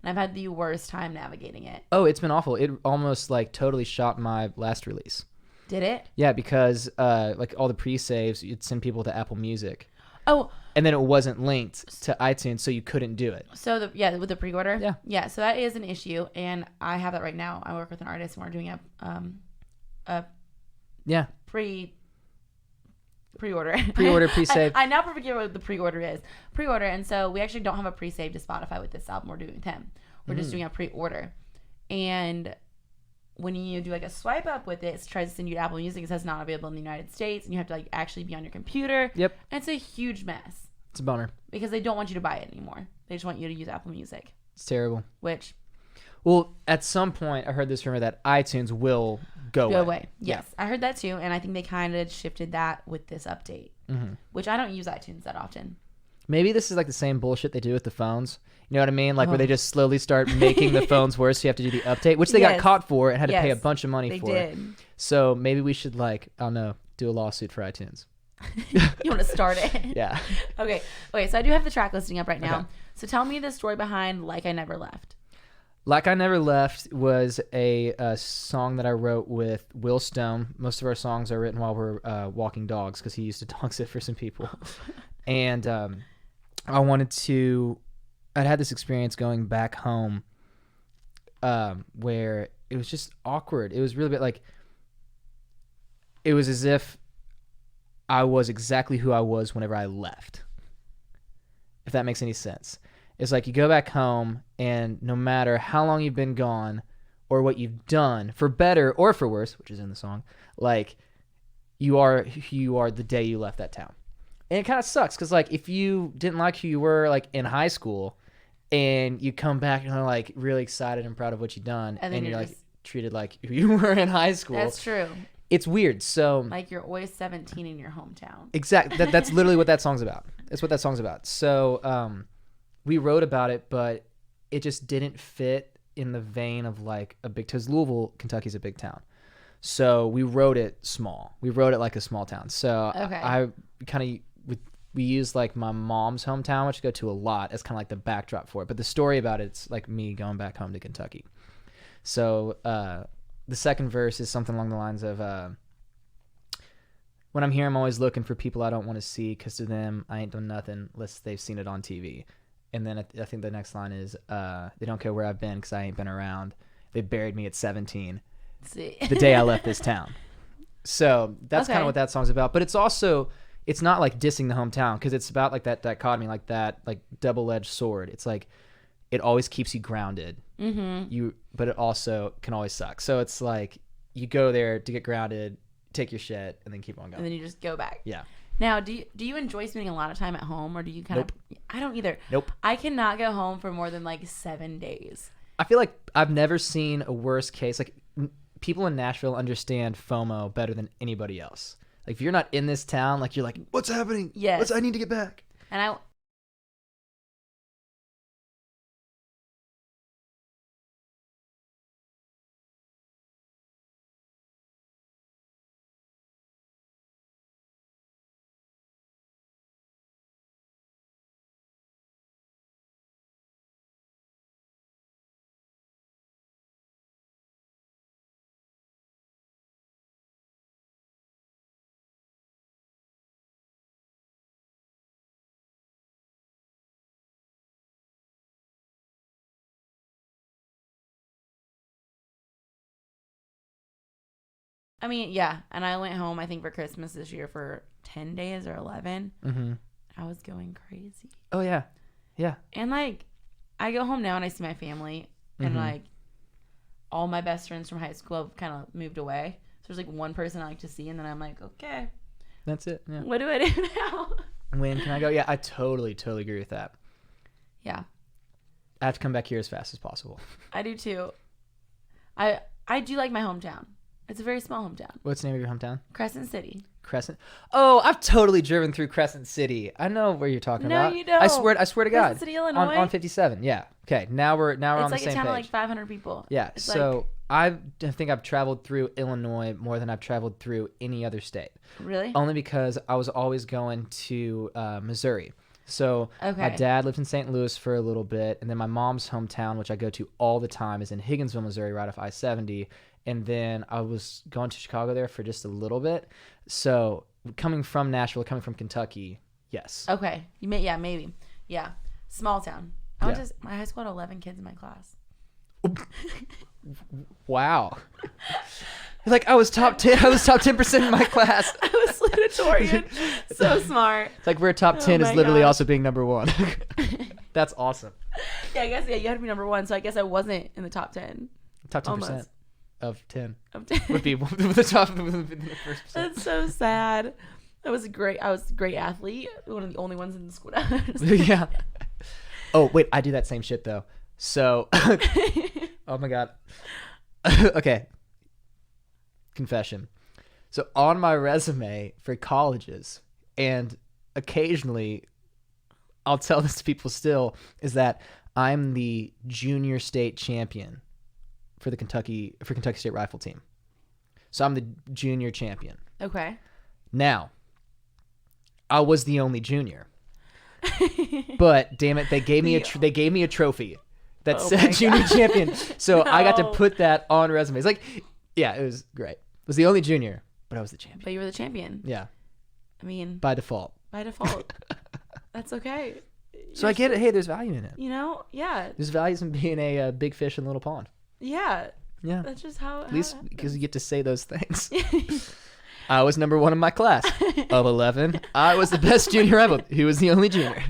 Speaker 2: and I've had the worst time navigating it.
Speaker 3: Oh, it's been awful. It almost like totally shot my last release.
Speaker 2: Did it?
Speaker 3: Yeah, because like all the pre-saves, you'd send people to Apple Music.
Speaker 2: Oh,
Speaker 3: And then it wasn't linked to iTunes, so you couldn't do it.
Speaker 2: so with the pre-order?
Speaker 3: Yeah.
Speaker 2: Yeah, so that is an issue, and I have that right now. I work with an artist, and we're doing a
Speaker 3: Yeah.
Speaker 2: pre-order.
Speaker 3: Pre-order, pre-save.
Speaker 2: I now forget what the pre-order is. Pre-order, and so we actually don't have a pre-save to Spotify with this album we're doing with him. We're just doing a pre-order. And when you do like a swipe up with it tries to send you to Apple Music. It says not available in the United States, and you have to like actually be on your computer.
Speaker 3: Yep.
Speaker 2: And it's a huge mess
Speaker 3: It's a boner.
Speaker 2: because they don't want you to buy it anymore. They just want you to use Apple Music,
Speaker 3: It's terrible.
Speaker 2: which
Speaker 3: Well, at some point, I heard this rumor that iTunes will go
Speaker 2: away. Yes, I heard that too, and I think they kind of shifted that with this update, which I don't use iTunes that often.
Speaker 3: Maybe this is like the same bullshit they do with the phones. You know what I mean? Like where they just slowly start making the phones worse, so you have to do the update, which they got
Speaker 2: Yes.
Speaker 3: caught for and had to pay a
Speaker 2: Yes,
Speaker 3: bunch of money
Speaker 2: They
Speaker 3: for
Speaker 2: did.
Speaker 3: it. So maybe we should like, I don't know, do a lawsuit for iTunes.
Speaker 2: You want to start it?
Speaker 3: Yeah.
Speaker 2: Okay. So I do have the track listing up right now.
Speaker 3: Okay.
Speaker 2: So tell me the story behind "Like I Never Left."
Speaker 3: Like I Never Left was a song that I wrote with Will Stone. Most of our songs are written while we're walking dogs because he used to dog sit for some people. And I'd had this experience going back home where it was just awkward. It was really bit like, it was as if I was exactly who I was whenever I left. If that makes any sense. It's like you go back home and no matter how long you've been gone or what you've done, for better or for worse, which is in the song, like you are who you are the day you left that town. And it kind of sucks because like if you didn't like who you were like in high school and you come back and are like really excited and proud of what you've done
Speaker 2: And
Speaker 3: and,
Speaker 2: then
Speaker 3: you're
Speaker 2: you're
Speaker 3: like
Speaker 2: just-
Speaker 3: treated like who you were in high school.
Speaker 2: That's true.
Speaker 3: It's weird. So
Speaker 2: Like you're always 17 in your hometown.
Speaker 3: exactly. That's literally what that song's about. That's what that song's about. So we wrote about it, but it just didn't fit in the vein of like a big, because Louisville, Kentucky's a big town. So we wrote it small. We wrote it like a small town. So
Speaker 2: Okay.
Speaker 3: I kind of, we used like my mom's hometown, which I go to a lot, as kind of like the backdrop for it. But the story about it's like me going back home to Kentucky. So the second verse is something along the lines of, when I'm here, I'm always looking for people I don't want to see because to them, I ain't done nothing unless they've seen it on TV. And then I think the next line is, they don't care where I've been because I ain't been around. They buried me at 17
Speaker 2: See.
Speaker 3: the day I left this town. So that's kind
Speaker 2: Okay.
Speaker 3: of what that song's about. But it's also, it's not like dissing the hometown because it's about like that dichotomy, like that like double-edged sword. It's like it always keeps you grounded. Mm-hmm. But it also can always suck. So it's like you go there to get grounded, take your shit, and then keep on going.
Speaker 2: And then you just go back.
Speaker 3: Yeah.
Speaker 2: Now, do you enjoy spending a lot of time at home, or do you kind
Speaker 3: Nope.
Speaker 2: of? I don't either.
Speaker 3: Nope.
Speaker 2: I cannot go home for more than like 7 days.
Speaker 3: I feel like I've never seen a worse case. Like people in Nashville understand FOMO better than anybody else. Like if you're not in this town, like you're like, what's happening?
Speaker 2: Yes.
Speaker 3: I need to get back.
Speaker 2: And I I mean, yeah. And I went home, I think, for Christmas this year for 10 days or 11.
Speaker 3: Mm-hmm.
Speaker 2: I was going crazy.
Speaker 3: Oh, yeah. Yeah.
Speaker 2: And, like, I go home now and I see my family. And, like, all my best friends from high school have kind of moved away. So there's, like, one person I like to see. And then I'm like, okay.
Speaker 3: That's it. Yeah.
Speaker 2: What do I do now?
Speaker 3: When can I go? Yeah, I totally agree with that.
Speaker 2: Yeah.
Speaker 3: I have to come back here as fast as possible.
Speaker 2: I do, too. I do like my hometown. It's a very small hometown.
Speaker 3: What's the name of your hometown?
Speaker 2: Crescent City.
Speaker 3: Crescent. Oh, I've totally driven through Crescent City. I know where you're talking about.
Speaker 2: No, you don't.
Speaker 3: I swear to God.
Speaker 2: Crescent City, Illinois.
Speaker 3: On 57. Yeah. Okay. Now we're on the same page.
Speaker 2: It's like a town of like 500 people.
Speaker 3: Yeah.
Speaker 2: It's
Speaker 3: so I think I've traveled through Illinois more than I've traveled through any other state.
Speaker 2: Really?
Speaker 3: Only because I was always going to Missouri. So my
Speaker 2: Okay.
Speaker 3: dad lived in St. Louis for a little bit, and then my mom's hometown, which I go to all the time, is in Higginsville, Missouri, right off I-70. And then I was going to Chicago there for just a little bit. So coming from Nashville, coming from Kentucky, yes.
Speaker 2: Okay. Maybe. Yeah. Small town. My high school had 11 kids in my class.
Speaker 3: Wow. Like I was top 10. I was top 10% in my class.
Speaker 2: I was salutatorian. So smart.
Speaker 3: It's like we're top 10
Speaker 2: Oh
Speaker 3: is
Speaker 2: my
Speaker 3: literally
Speaker 2: gosh.
Speaker 3: also being number one. That's awesome.
Speaker 2: Yeah, I guess you had to be number one, so I guess I wasn't in the top 10.
Speaker 3: Top 10%
Speaker 2: Almost.
Speaker 3: of 10
Speaker 2: Of 10.
Speaker 3: would be the top would be the first percent.
Speaker 2: That's so sad. I was a great athlete. One of the only ones in the school.
Speaker 3: Yeah. Oh, wait, I do that same shit though. So oh my God. Okay. Confession. So on my resume for colleges, and occasionally I'll tell this to people still, is that I'm the junior state champion for Kentucky State Rifle Team. So I'm the junior champion.
Speaker 2: Okay.
Speaker 3: Now, I was the only junior. But damn it, they gave me a trophy that
Speaker 2: Oh my
Speaker 3: said junior
Speaker 2: God.
Speaker 3: champion. So I got to
Speaker 2: No.
Speaker 3: put that on resumes. Like, yeah, it was great. I was the only junior, but I was the champion.
Speaker 2: But you were the champion.
Speaker 3: Yeah,
Speaker 2: I mean,
Speaker 3: by default.
Speaker 2: by default. That's okay.
Speaker 3: So I get it. Hey, there's value in it.
Speaker 2: You know? Yeah.
Speaker 3: There's values in being a big fish in a little pond.
Speaker 2: Yeah.
Speaker 3: Yeah,
Speaker 2: That's just how
Speaker 3: at least because you get to say those things. I was number one in my class of 11. I was the best junior ever. He was the only junior.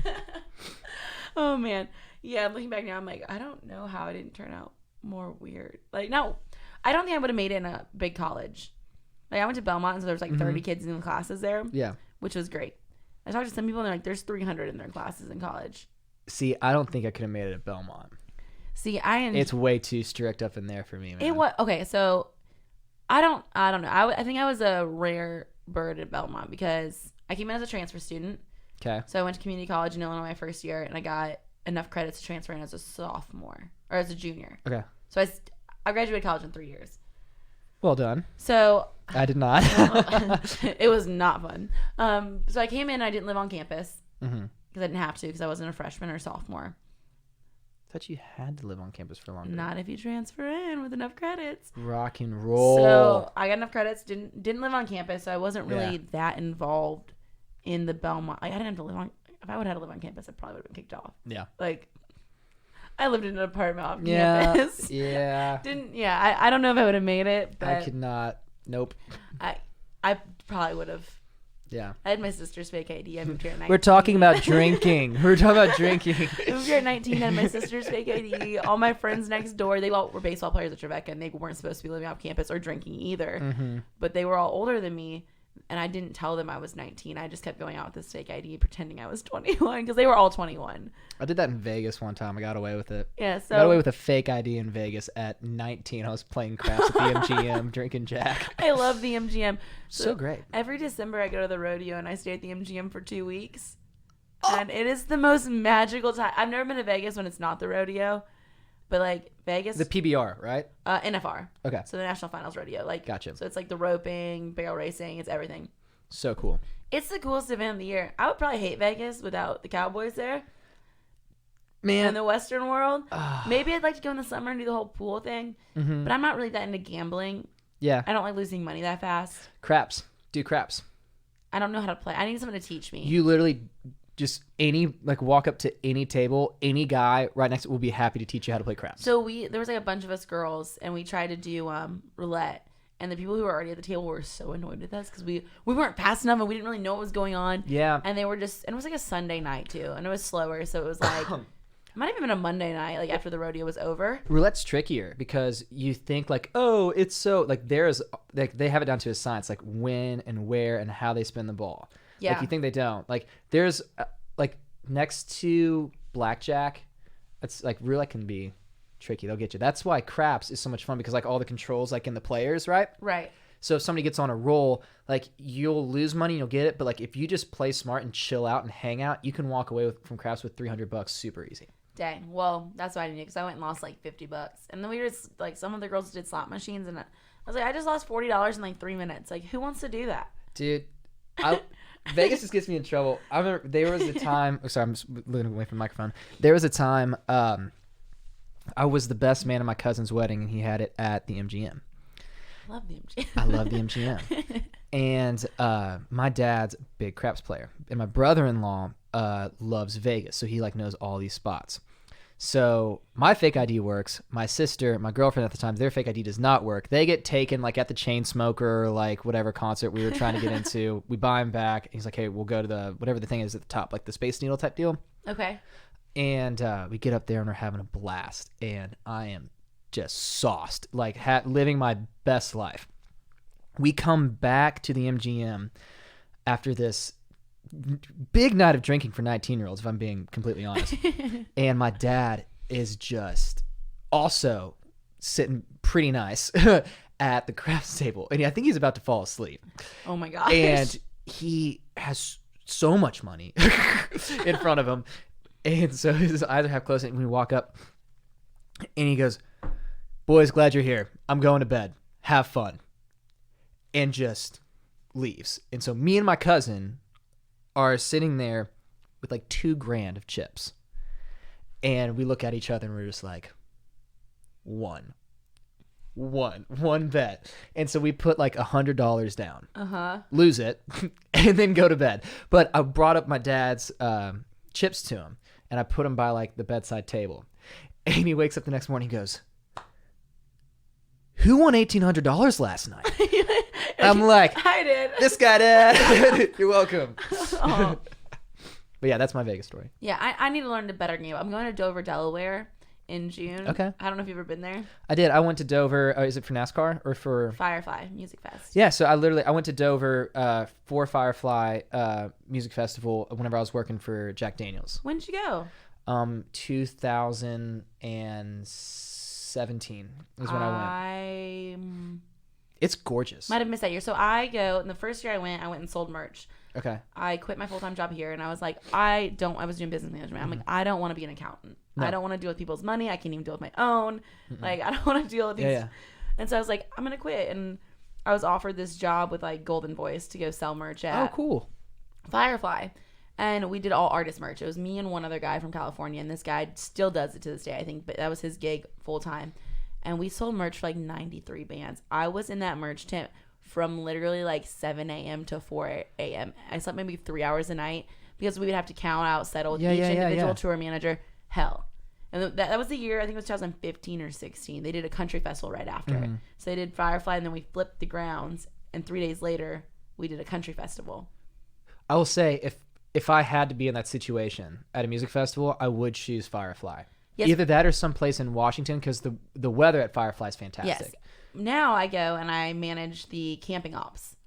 Speaker 2: Oh man. Yeah, looking back now, I'm like, I don't know how I didn't turn out more weird. Like, no, I don't think I would have made it in a big college. Like, I went to Belmont, so there was like 30 kids in the classes there,
Speaker 3: Yeah.
Speaker 2: which was great. I talked to some people, and they're like, there's 300 in their classes in college.
Speaker 3: See, I don't think I could have made it at Belmont.
Speaker 2: See,
Speaker 3: It's way too strict up in there for me, man.
Speaker 2: it was okay. So I don't know. I think I was a rare bird at Belmont because I came in as a transfer student.
Speaker 3: Okay.
Speaker 2: So I went to community college in Illinois my first year, and I got enough credits to transfer in as a sophomore or as a junior.
Speaker 3: Okay.
Speaker 2: So I graduated college in 3 years.
Speaker 3: Well done.
Speaker 2: So
Speaker 3: I did not.
Speaker 2: it was not fun. So I came in, I didn't live on campus because
Speaker 3: Mm-hmm.
Speaker 2: I didn't have to because I wasn't a freshman or sophomore.
Speaker 3: Thought you had to live on campus for longer.
Speaker 2: Not if you transfer in with enough credits.
Speaker 3: Rock and roll.
Speaker 2: So I got enough credits. Didn't live on campus, so I wasn't really
Speaker 3: Yeah.
Speaker 2: that involved in the Belmont. Like, I didn't have to live on. If I would have had to live on campus, I probably would have been kicked off.
Speaker 3: Yeah.
Speaker 2: Like, I lived in an apartment off
Speaker 3: Yeah.
Speaker 2: campus.
Speaker 3: Yeah.
Speaker 2: I don't know if I would have made it, but
Speaker 3: I could not. Nope.
Speaker 2: I probably would have.
Speaker 3: Yeah.
Speaker 2: I had my sister's fake ID. I moved here at 19.
Speaker 3: We're talking about drinking. We're talking about drinking.
Speaker 2: I moved here at 19. I had my sister's fake ID. All my friends next door, they all were baseball players at Trevecca, and they weren't supposed to be living off campus or drinking either.
Speaker 3: Mm-hmm.
Speaker 2: But they were all older than me, and I didn't tell them I was 19. I just kept going out with this fake ID, pretending I was 21, because they were all 21.
Speaker 3: I did that in Vegas one time. I got away with it.
Speaker 2: Yeah,
Speaker 3: I got away
Speaker 2: so
Speaker 3: with a fake ID in Vegas at 19. I was playing craps at the MGM, drinking Jack.
Speaker 2: I love the MGM.
Speaker 3: So great.
Speaker 2: Every December, I go to the rodeo, and I stay at the MGM for 2 weeks. And it is the most magical time. I've never been to Vegas when it's not the rodeo, but like Vegas,
Speaker 3: The PBR, right?
Speaker 2: NFR.
Speaker 3: Okay.
Speaker 2: So the National Finals Rodeo. Like,
Speaker 3: Gotcha.
Speaker 2: So it's like the roping, barrel racing, it's everything.
Speaker 3: So cool.
Speaker 2: It's the coolest event of the year. I would probably hate Vegas without the Cowboys there.
Speaker 3: Man.
Speaker 2: In the Western world. Maybe I'd like to go in the summer and do the whole pool thing, but I'm not really that into gambling.
Speaker 3: Yeah.
Speaker 2: I don't like losing money that fast.
Speaker 3: Craps. Do craps.
Speaker 2: I don't know how to play. I need someone to teach me.
Speaker 3: You literally just walk up to any table, any guy right next to it will be happy to teach you how to play craps.
Speaker 2: So there was like a bunch of us girls, and we tried to do roulette, And the people who were already at the table were so annoyed with us because we weren't fast enough and we didn't really know what was going on.
Speaker 3: Yeah.
Speaker 2: And they were and it was like a Sunday night too. And it was slower. So it was like, it might have even been a Monday night, like after the rodeo was over.
Speaker 3: Roulette's trickier because you think like, oh, it's so like they have it down to a science, like when and where and how they spin the ball.
Speaker 2: Yeah.
Speaker 3: Like you think they don't. Like there's like next to blackjack, it's like roulette can be tricky. They'll get you. That's why craps is so much fun because like all the controls like in the players, right?
Speaker 2: Right.
Speaker 3: So if somebody gets on a roll, like you'll lose money, you'll get it, but like if you just play smart and chill out and hang out, you can walk away from craps with $300 super easy.
Speaker 2: Dang. Well, that's what I did because I went and lost like $50. And then we were just like, some of the girls did slot machines and I was like, I just lost $40 in like 3 minutes. Like, who wants to do that?
Speaker 3: Dude, Vegas just gets me in trouble. I remember there was a time. Oh, sorry, I'm just looking away from the microphone. There was a time I was the best man at my cousin's wedding, and he had it at the MGM.
Speaker 2: Love the MGM.
Speaker 3: I love the MGM. And my dad's a big craps player, and my brother-in-law loves Vegas, so he like knows all these spots. So my fake ID works. My sister, my girlfriend at the time, their fake ID does not work. They get taken like at the Chainsmoker, like whatever concert we were trying to get into. We buy them back. He's like, hey, we'll go to the whatever the thing is at the top, like the Space Needle type deal.
Speaker 2: Okay.
Speaker 3: And we get up there and we're having a blast. And I am just sauced, like living my best life. We come back to the MGM after this big night of drinking for 19-year-olds, if I'm being completely honest. And my dad is just also sitting pretty nice at the craps table. And I think he's about to fall asleep.
Speaker 2: Oh my gosh.
Speaker 3: And he has so much money in front of him. And so his eyes are half closed. And we walk up and he goes, boys, glad you're here. I'm going to bed. Have fun. And just leaves. And so me and my cousin are sitting there with like $2,000 of chips. And we look at each other and we're just like, one bet. And so we put like $100 down, lose it, and then go to bed. But I brought up my dad's chips to him and I put them by like the bedside table. And he wakes up the next morning and goes, who won $1,800 last night? I'm like,
Speaker 2: I did.
Speaker 3: This guy did. You're welcome.
Speaker 2: Oh.
Speaker 3: But yeah, that's my Vegas story.
Speaker 2: Yeah, I need to learn the better game. I'm going to Dover, Delaware in June.
Speaker 3: Okay.
Speaker 2: I don't know if you've ever been there.
Speaker 3: I did. I went to Dover. Is it for NASCAR or for
Speaker 2: Firefly Music Fest.
Speaker 3: Yeah, so I went to Dover for Firefly Music Festival whenever I was working for Jack Daniels.
Speaker 2: When did you go?
Speaker 3: 2017 is when I went. It's gorgeous.
Speaker 2: Might have missed that year. So I go, and the first year I went and sold merch.
Speaker 3: Okay.
Speaker 2: I quit my full-time job here, and I was like, I was doing business management. I'm like, I don't want to be an accountant. No. I don't want to deal with people's money. I can't even deal with my own. Like, I don't want to deal with these. Yeah. And so I was like, I'm going to quit. And I was offered this job with, like, Golden Voice to go sell merch at
Speaker 3: cool.
Speaker 2: Firefly. And we did all artist merch. It was me and one other guy from California, and this guy still does it to this day, I think. But that was his gig full-time. And we sold merch for like 93 bands. I was in that merch tent from literally like 7 a.m. to 4 a.m. I slept maybe 3 hours a night because we would have to count out, settle with each individual tour manager. Hell. And that was the year, I think it was 2015 or 16. They did a country festival right after. So they did Firefly, and then we flipped the grounds. And 3 days later, we did a country festival.
Speaker 3: I will say, if I had to be in that situation at a music festival, I would choose Firefly. Yes. Either that or someplace in Washington because the weather at Firefly is fantastic.
Speaker 2: Yes. Now I go and I manage the camping ops.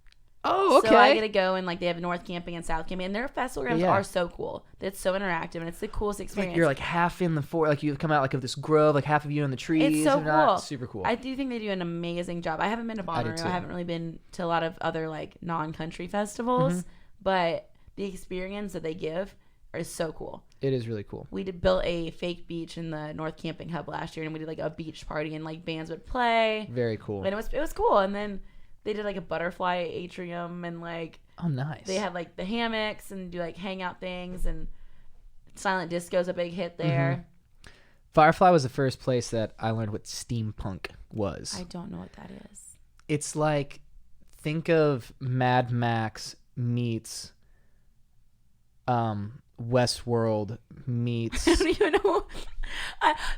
Speaker 3: Oh, okay.
Speaker 2: So I get to go and like they have North Camping and South Camping, and their festival grounds are so cool. It's so interactive and it's the coolest experience.
Speaker 3: Like you're like half in the forest, like you come out like of this grove, like half of you in the trees.
Speaker 2: It's so cool.
Speaker 3: Super cool.
Speaker 2: I do think they do an amazing job. I haven't been to Bonnaroo. I haven't really been to a lot of other like non-country festivals, but the experience that they give is so cool.
Speaker 3: It is really cool.
Speaker 2: We built a fake beach in the North Camping Hub last year, and we did like a beach party, and like bands would play.
Speaker 3: Very cool.
Speaker 2: And it was cool. And then they did like a butterfly atrium, and like
Speaker 3: nice.
Speaker 2: They had like the hammocks and do like hangout things, and silent disco's a big hit there.
Speaker 3: Firefly was the first place that I learned what steampunk was.
Speaker 2: I don't know what that is.
Speaker 3: It's like, think of Mad Max meets Westworld meets.
Speaker 2: I don't even know.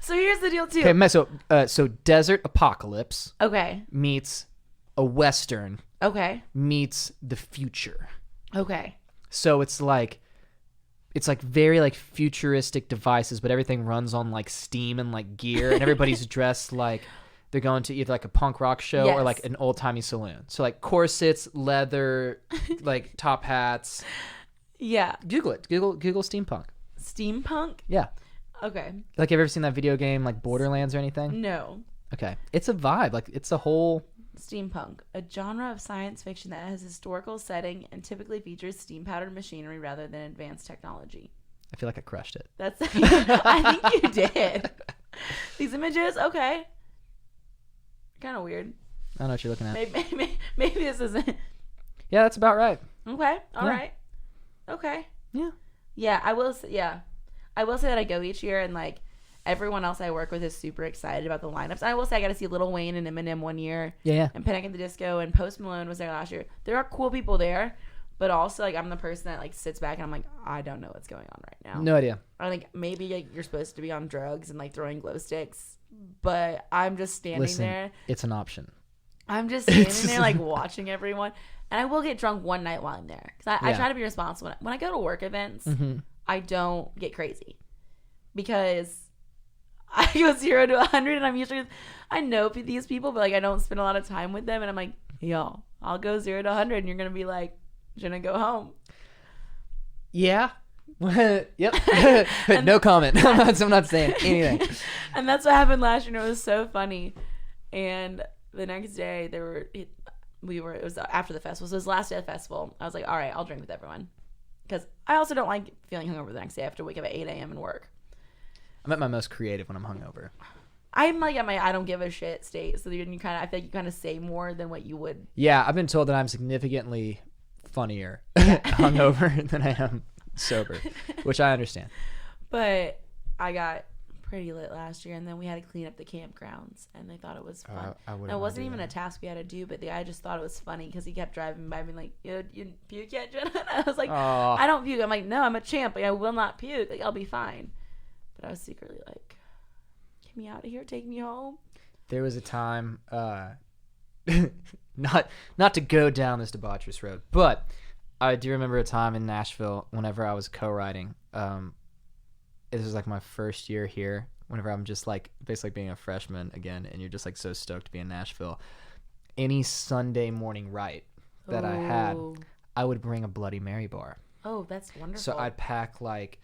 Speaker 2: So here's the deal too.
Speaker 3: Okay, so desert apocalypse.
Speaker 2: Okay.
Speaker 3: Meets a Western
Speaker 2: Okay.
Speaker 3: meets the future.
Speaker 2: Okay.
Speaker 3: So it's like very like futuristic devices, but everything runs on like steam and like gear, and everybody's dressed like they're going to either like a punk rock show or
Speaker 2: Yes.
Speaker 3: like an old timey saloon. So like corsets, leather, like top hats.
Speaker 2: Yeah.
Speaker 3: Google it. Google steampunk.
Speaker 2: Steampunk?
Speaker 3: Yeah.
Speaker 2: Okay.
Speaker 3: Like, have you ever seen that video game like Borderlands or anything?
Speaker 2: No.
Speaker 3: Okay. It's a vibe. Like, it's a whole...
Speaker 2: Steampunk, a genre of science fiction that has a historical setting and typically features steam-powered machinery rather than advanced technology.
Speaker 3: I feel like I crushed it.
Speaker 2: That's. I think you did. These images, okay. Kind of weird.
Speaker 3: I don't know what you're looking at.
Speaker 2: Maybe this isn't.
Speaker 3: Yeah, that's about right.
Speaker 2: Okay. All
Speaker 3: Yeah.
Speaker 2: right. Okay.
Speaker 3: Yeah.
Speaker 2: Yeah, I will. Yeah, I will say that I go each year, and like everyone else I work with is super excited about the lineups. I will say I got to see Lil Wayne and Eminem one year.
Speaker 3: Yeah.
Speaker 2: And Panic at the Disco and Post Malone was there last year. There are cool people there, but also like I'm the person that like sits back and I'm like, I don't know what's going on right now.
Speaker 3: No idea.
Speaker 2: I think maybe like, you're supposed to be on drugs and like throwing glow sticks, but I'm just standing
Speaker 3: Listen,
Speaker 2: there.
Speaker 3: it's an option.
Speaker 2: I'm just standing there like watching everyone, and I will get drunk one night while I'm there because I try to be responsible. When I go to work events, I don't get crazy because I go 0 to 100, and I'm usually I know these people, but like I don't spend a lot of time with them, and I'm like, yo, I'll go 0 to 100, and you're gonna be like, gonna go home.
Speaker 3: Yeah. Yep. No comment. I'm not saying anything.
Speaker 2: And that's what happened last year, and it was so funny. And the next day it was after the festival, so it was the last day of the festival. I was like, all right, I'll drink with everyone because I also don't like feeling hungover the next day. I have to wake up at 8 a.m. and work.
Speaker 3: I'm at my most creative when I'm hungover.
Speaker 2: I'm like at my I don't give a shit state, so then I feel like you kind of say more than what you would.
Speaker 3: Yeah, I've been told that I'm significantly funnier hungover than I am sober, which I understand.
Speaker 2: But I got pretty lit last year, and then we had to clean up the campgrounds, and they thought it was fun. And it wasn't even a task we had to do, but the guy just thought it was funny because he kept driving by being like, you puke yet, Jenna? And I was like, I don't puke. I'm like, no, I'm a champ. Like, I will not puke. Like, I'll be fine. But I was secretly like, get me out of here. Take me home.
Speaker 3: There was a time, not to go down this debaucherous road, but I do remember a time in Nashville whenever I was co-writing. This was like my first year here, whenever I'm just like basically being a freshman again, and you're just like so stoked to be in Nashville. Any Sunday morning write that I had, I would bring a Bloody Mary bar.
Speaker 2: Oh, that's wonderful.
Speaker 3: So I'd pack like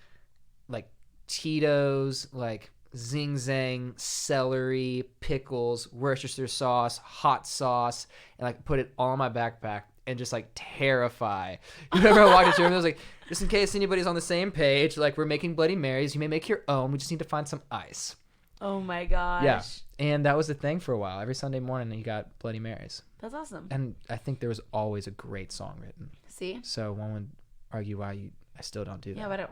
Speaker 3: Tito's, like Zing Zang, celery, pickles, Worcestershire sauce, hot sauce, and like put it all in my backpack and just like terrify. You remember I walked into the room, I was like, just in case anybody's on the same page, like we're making Bloody Marys, you may make your own. We just need to find some ice.
Speaker 2: Oh my gosh.
Speaker 3: Yeah. And that was the thing for a while. Every Sunday morning you got Bloody Marys.
Speaker 2: That's awesome.
Speaker 3: And I think there was always a great song written.
Speaker 2: See?
Speaker 3: So one would argue why I still don't do that.
Speaker 2: Yeah, but I don't.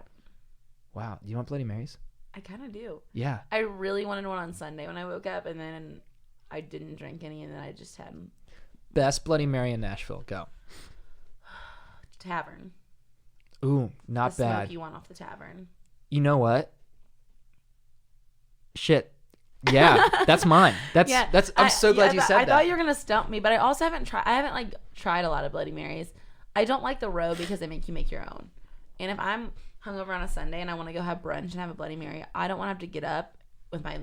Speaker 3: Wow. Do you want Bloody Marys?
Speaker 2: I kind of do.
Speaker 3: Yeah.
Speaker 2: I really wanted one on Sunday when I woke up, and then I didn't drink any, and then I just had
Speaker 3: Best Bloody Mary in Nashville. Go.
Speaker 2: Tavern.
Speaker 3: Ooh, not
Speaker 2: the
Speaker 3: bad.
Speaker 2: Smoky one off the Tavern.
Speaker 3: You know what? Shit. Yeah, that's mine. I'm so glad you said that.
Speaker 2: I thought you were gonna stump me, but I also haven't tried a lot of Bloody Marys. I don't like the row because they make you make your own. And if I'm hungover on a Sunday and I want to go have brunch and have a Bloody Mary, I don't want to have to get up with my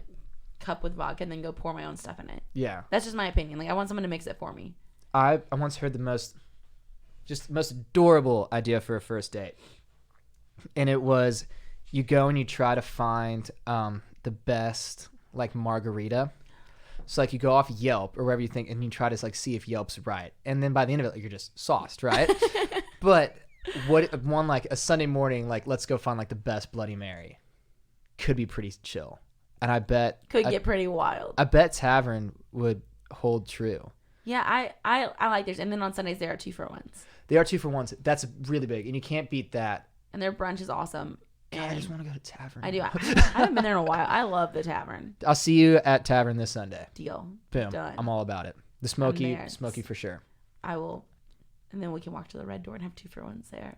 Speaker 2: cup with vodka and then go pour my own stuff in it. Yeah. That's just my opinion. Like, I want someone to mix it for me.
Speaker 3: I once heard the most adorable idea for a first date. And it was, you go and you try to find the best like margarita. So like you go off Yelp or wherever you think, and you try to like see if Yelp's right. And then by the end of it, like, you're just sauced, right? But one like a Sunday morning, like let's go find like the best Bloody Mary, could be pretty chill. And I bet
Speaker 2: could get pretty wild.
Speaker 3: I bet Tavern would hold true.
Speaker 2: Yeah, I like theirs. And then on Sundays there are 2-for-1s.
Speaker 3: They are 2-for-1s. That's really big, and you can't beat that.
Speaker 2: And their brunch is awesome.
Speaker 3: God, I just want to go to Tavern.
Speaker 2: I do. I haven't been there in a while. I love the Tavern.
Speaker 3: I'll see you at Tavern this Sunday.
Speaker 2: Deal.
Speaker 3: Boom.
Speaker 2: Done.
Speaker 3: I'm all about it. The smoky for sure.
Speaker 2: I will. And then we can walk to the Red Door and have 2-for-1s there.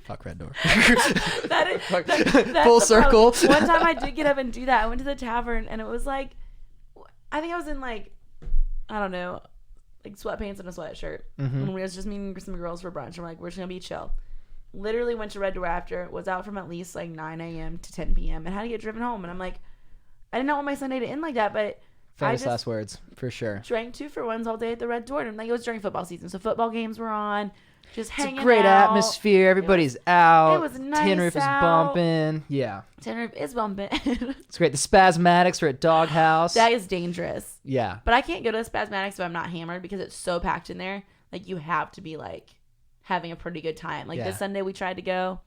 Speaker 3: Fuck Red Door.
Speaker 2: That's
Speaker 3: Full circle.
Speaker 2: One time I did get up and do that. I went to the Tavern, and it was like, I think I was in like, I don't know, like sweatpants and a sweatshirt.
Speaker 3: Mm-hmm.
Speaker 2: And we was just meeting some girls for brunch. We're like, we're just gonna be chill. Literally went to Red Door after. Was out from at least like 9 a.m. to 10 p.m. and had to get driven home. And I'm like, I did not want my Sunday to end like that, but
Speaker 3: Famous last words, for sure.
Speaker 2: drank 2-for-1s all day at the Red Door. And like it was during football season, so football games were on. Just hanging out.
Speaker 3: It's a great atmosphere. Everybody's out.
Speaker 2: It was nice.
Speaker 3: Tin Roof is bumping. Yeah.
Speaker 2: Tin Roof is bumping.
Speaker 3: It's great. The Spasmatics are at Doghouse.
Speaker 2: That is dangerous.
Speaker 3: Yeah.
Speaker 2: But I can't go to the Spasmatics if I'm not hammered because it's so packed in there. Like you have to be like having a pretty good time. Like this Sunday we tried to go,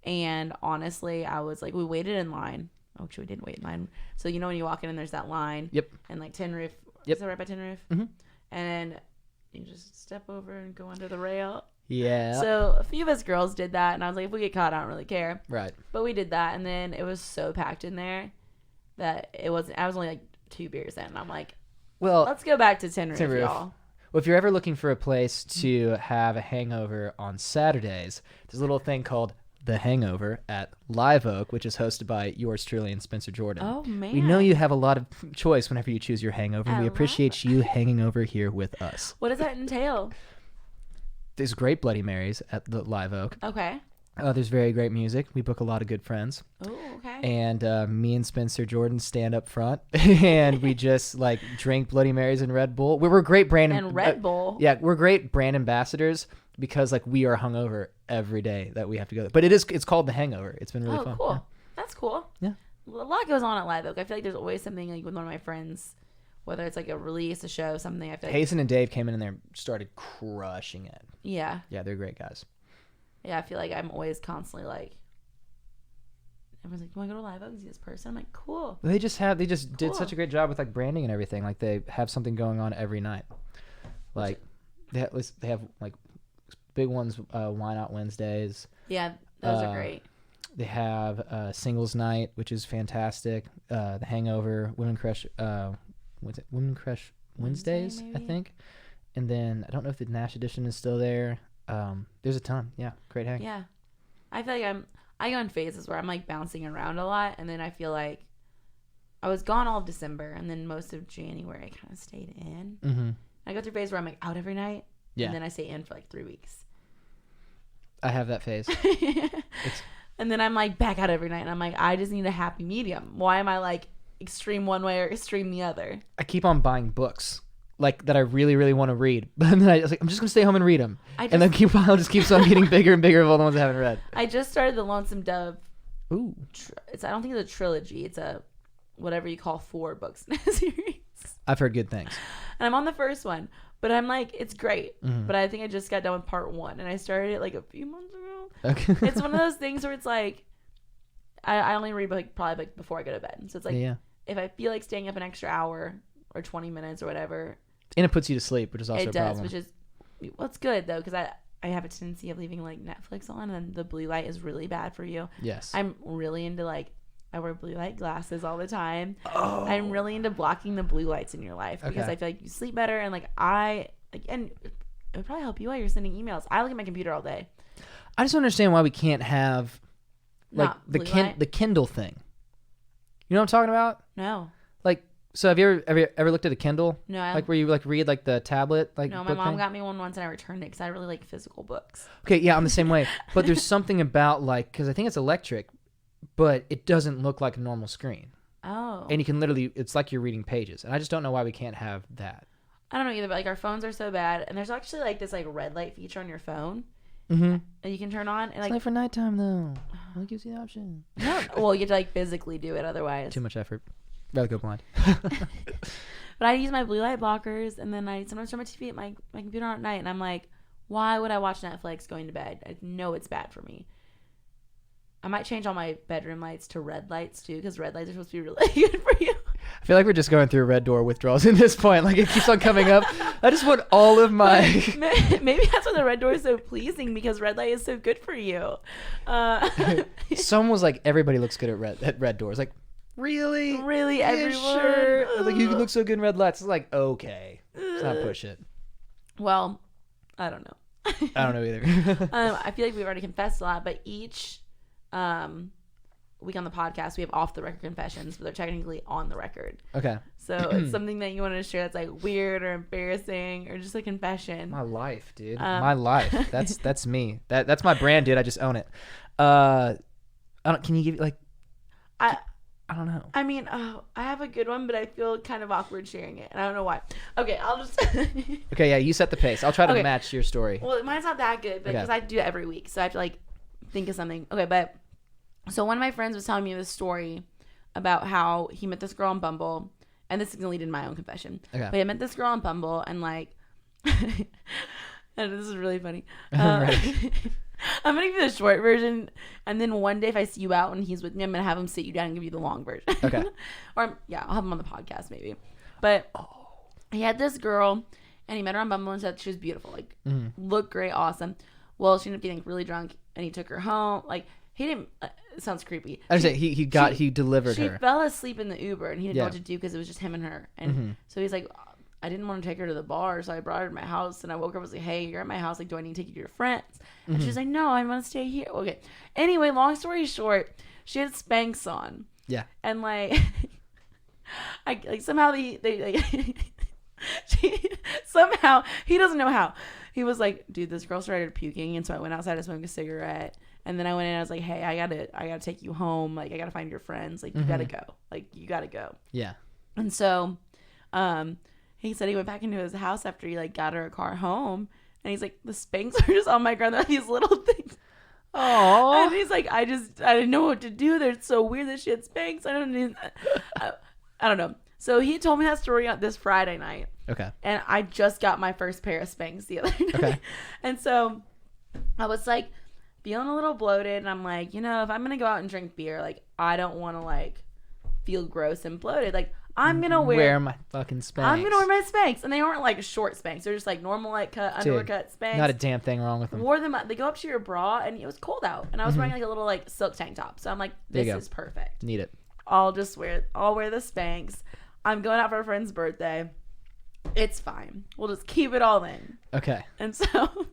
Speaker 2: and honestly, I was like, we waited in line. Oh, actually, we didn't wait in line. So you know when you walk in and there's that line.
Speaker 3: Yep.
Speaker 2: And like Tin Roof.
Speaker 3: Yep.
Speaker 2: Is that right by Tin Roof?
Speaker 3: Mm-hmm.
Speaker 2: And you just step over and go under the rail.
Speaker 3: Yeah.
Speaker 2: So a few of us girls did that, and I was like, if we get caught, I don't really care.
Speaker 3: Right.
Speaker 2: But we did that, and then it was so packed in there that it wasn't. I was only like 2 beers in, and I'm like,
Speaker 3: well,
Speaker 2: let's go back to Tin Roof,
Speaker 3: Tin Roof.
Speaker 2: y'all.
Speaker 3: Well, if you're ever looking for a place to have a hangover on Saturdays, there's a little thing called The Hangover at Live Oak, which is hosted by yours truly and Spencer Jordan.
Speaker 2: Oh, man.
Speaker 3: We know you have a lot of choice whenever you choose your hangover, and
Speaker 2: I
Speaker 3: we
Speaker 2: love
Speaker 3: appreciate you hanging over here with us.
Speaker 2: What does that entail?
Speaker 3: There's great Bloody Marys at the Live Oak.
Speaker 2: Okay.
Speaker 3: There's very great music. We book a lot of good friends.
Speaker 2: Oh, okay.
Speaker 3: And me and Spencer Jordan stand up front, and we just like drink Bloody Marys and Red Bull. We're great brand
Speaker 2: And Red Bull.
Speaker 3: Yeah, we're great brand ambassadors because like we are hungover every day that we have to go. But it's called The Hangover. It's been really fun.
Speaker 2: Cool.
Speaker 3: Yeah.
Speaker 2: That's cool.
Speaker 3: Yeah.
Speaker 2: Well, a lot goes on at Live Oak. I feel like there's always something like with one of my friends, whether it's like a release, a show, something. I feel like,
Speaker 3: Hasten and Dave came in there and started crushing it.
Speaker 2: yeah.
Speaker 3: Yeah, they're great guys.
Speaker 2: Yeah, I feel like I'm always constantly like, everyone's like, "You want to go to Live Oak and see this person?" I'm like, "Cool."
Speaker 3: They just did
Speaker 2: Cool.
Speaker 3: such a great job with like branding and everything. Like they have something going on every night. Like they have like big ones, Wine Out Wednesdays.
Speaker 2: Yeah, those are great.
Speaker 3: They have Singles Night, which is fantastic. The Hangover, Women Crush, what's it? Women Crush Wednesdays,
Speaker 2: Wednesday,
Speaker 3: I
Speaker 2: maybe?
Speaker 3: think. And then I don't know if the Nash edition is still there. There's a ton. Yeah, great hang.
Speaker 2: Yeah, I feel like I go in phases where I'm like bouncing around a lot, and then I feel like I was gone all of December, and then most of January I kind of stayed in.
Speaker 3: Mm-hmm.
Speaker 2: I go through a phase where I'm like out every night,
Speaker 3: Yeah,
Speaker 2: and then I stay in for like 3 weeks.
Speaker 3: I have that phase.
Speaker 2: And then I'm like back out every night, and I'm like, I just need a happy medium. Why am I like extreme one way or extreme the other?
Speaker 3: I keep on buying books like that I really, really want to read, but then I was like, I'm just gonna stay home and read them, and then pile just keeps on getting bigger and bigger of all the ones I haven't read.
Speaker 2: I just started the Lonesome Dove.
Speaker 3: Ooh,
Speaker 2: I don't think it's a trilogy. It's a whatever you call 4 books in a series.
Speaker 3: I've heard good things.
Speaker 2: And I'm on the first one, but I'm like, it's great.
Speaker 3: Mhm.
Speaker 2: But I think I just got done with part 1, and I started it like a few months ago.
Speaker 3: Okay.
Speaker 2: It's one of those things where it's like, I only read like probably like before I go to bed. So it's like,
Speaker 3: yeah,
Speaker 2: if I feel like staying up an extra hour or 20 minutes or whatever,
Speaker 3: and it puts you to sleep, which is also
Speaker 2: it
Speaker 3: a
Speaker 2: does,
Speaker 3: problem.
Speaker 2: which is, well, it's good though, because I have a tendency of leaving like Netflix on, and the blue light is really bad for you.
Speaker 3: Yes.
Speaker 2: I'm really into like, I wear blue light glasses all the time.
Speaker 3: Oh.
Speaker 2: I'm really into blocking the blue lights in your life because
Speaker 3: Okay.
Speaker 2: I feel like you sleep better, and like and it would probably help you while you're sending emails. I look at my computer all day.
Speaker 3: I just don't understand why we can't have like
Speaker 2: Not blue light?
Speaker 3: the Kindle thing. You know what I'm talking about?
Speaker 2: No,
Speaker 3: Like, so have you ever looked at a Kindle?
Speaker 2: no, I
Speaker 3: Like where you like read like the tablet like
Speaker 2: no. My
Speaker 3: book
Speaker 2: mom
Speaker 3: thing?
Speaker 2: got me one once, and I returned it because I really like physical books.
Speaker 3: Okay, yeah, I'm the same way. But there's something about like, because I think it's electric, but it doesn't look like a normal screen,
Speaker 2: Oh,
Speaker 3: and you can literally, it's like you're reading pages, and I just don't know why we can't have that.
Speaker 2: I don't know either. But like our phones are so bad, and there's actually like this like red light feature on your phone
Speaker 3: Mm-hmm.
Speaker 2: that you can turn on, and
Speaker 3: It's
Speaker 2: like
Speaker 3: not for nighttime though. It gives you the option.
Speaker 2: no, well, you have to like physically do it otherwise.
Speaker 3: Too much effort. Rather go blind.
Speaker 2: But I use my blue light blockers, and then I sometimes turn my TV at my computer on at night, and I'm like, why would I watch Netflix going to bed? I know it's bad for me. I might change all my bedroom lights to red lights too, because red lights are supposed to be really good for you.
Speaker 3: I feel like we're just going through Red Door withdrawals at this point. Like it keeps on coming up. I just want all of my.
Speaker 2: Maybe that's why the red door is so pleasing, because red light is so good for you.
Speaker 3: Someone was like, everybody looks good at red doors. Like, really?
Speaker 2: Really,
Speaker 3: Yeah,
Speaker 2: everyone.
Speaker 3: sure. Like you can look so good in red lights. It's like, okay, let's not push it.
Speaker 2: Well, I don't know.
Speaker 3: I don't know either.
Speaker 2: I feel like we've already confessed a lot, but each week on the podcast, we have off the record confessions, but they're technically on the record.
Speaker 3: Okay.
Speaker 2: So it's something that you want to share that's like weird or embarrassing or just a confession.
Speaker 3: My life, dude. My life. That's me. That's my brand, dude. I just own it. I don't. Can you give like? I don't know.
Speaker 2: I mean, I have a good one, but I feel kind of awkward sharing it, and I don't know why. Okay, I'll just.
Speaker 3: Okay, yeah, you set the pace. I'll try to match your story.
Speaker 2: Well, mine's not that good, because I do it every week, so I have to like think of something. Okay, but so one of my friends was telling me this story about how he met this girl on Bumble, and this is gonna lead in my own confession. Okay. But he met this girl on Bumble, and like, and this is really funny. I'm gonna give you the short version, and then one day if I see you out and he's with me, I'm gonna have him sit you down and give you the long version. Okay. Or yeah, I'll have him on the podcast maybe. But he had this girl, and he met her on Bumble and said she was beautiful, like looked great, awesome. Well, she ended up getting really drunk, and he took her home. Like he didn't. It sounds creepy.
Speaker 3: I say he delivered her.
Speaker 2: She fell asleep in the Uber, and he didn't know what to do because it was just him and her. And so he's like, I didn't want to take her to the bar, so I brought her to my house, and I woke her up and was like, hey, you're at my house. Like, do I need to take you to your friends? And she's like, no, I want to stay here. Okay. Anyway, long story short, she had Spanx on. Yeah. And like, somehow somehow he doesn't know how. He was like, dude, this girl started puking, and so I went outside to smoke a cigarette. And then I went in and I was like, hey, I gotta take you home. Like, I gotta find your friends. Like, you gotta go. Like, you gotta go. Yeah. And so, he said he went back into his house after he like got her a car home, and he's like, the Spanx are just on my ground. They're these little things. Oh. And he's like, I didn't know what to do. They're so weird that she had Spanx. I don't know. So he told me that story on this Friday night. Okay. And I just got my first pair of Spanx the other day. Okay. And so I was like feeling a little bloated, and I'm like, if I'm gonna go out and drink beer, like I don't want to like feel gross and bloated. Like, I'm gonna wear
Speaker 3: my fucking Spanx.
Speaker 2: I'm gonna wear my Spanx, and they aren't like short Spanx. They're just like normal, like cut, undercut Spanx.
Speaker 3: Not a damn thing wrong with them.
Speaker 2: Wore them. They go up to your bra, and it was cold out, and I was wearing like a little like silk tank top. So I'm like, this is perfect.
Speaker 3: Need it.
Speaker 2: I'll wear the Spanx. I'm going out for a friend's birthday. It's fine. We'll just keep it all in. Okay. And so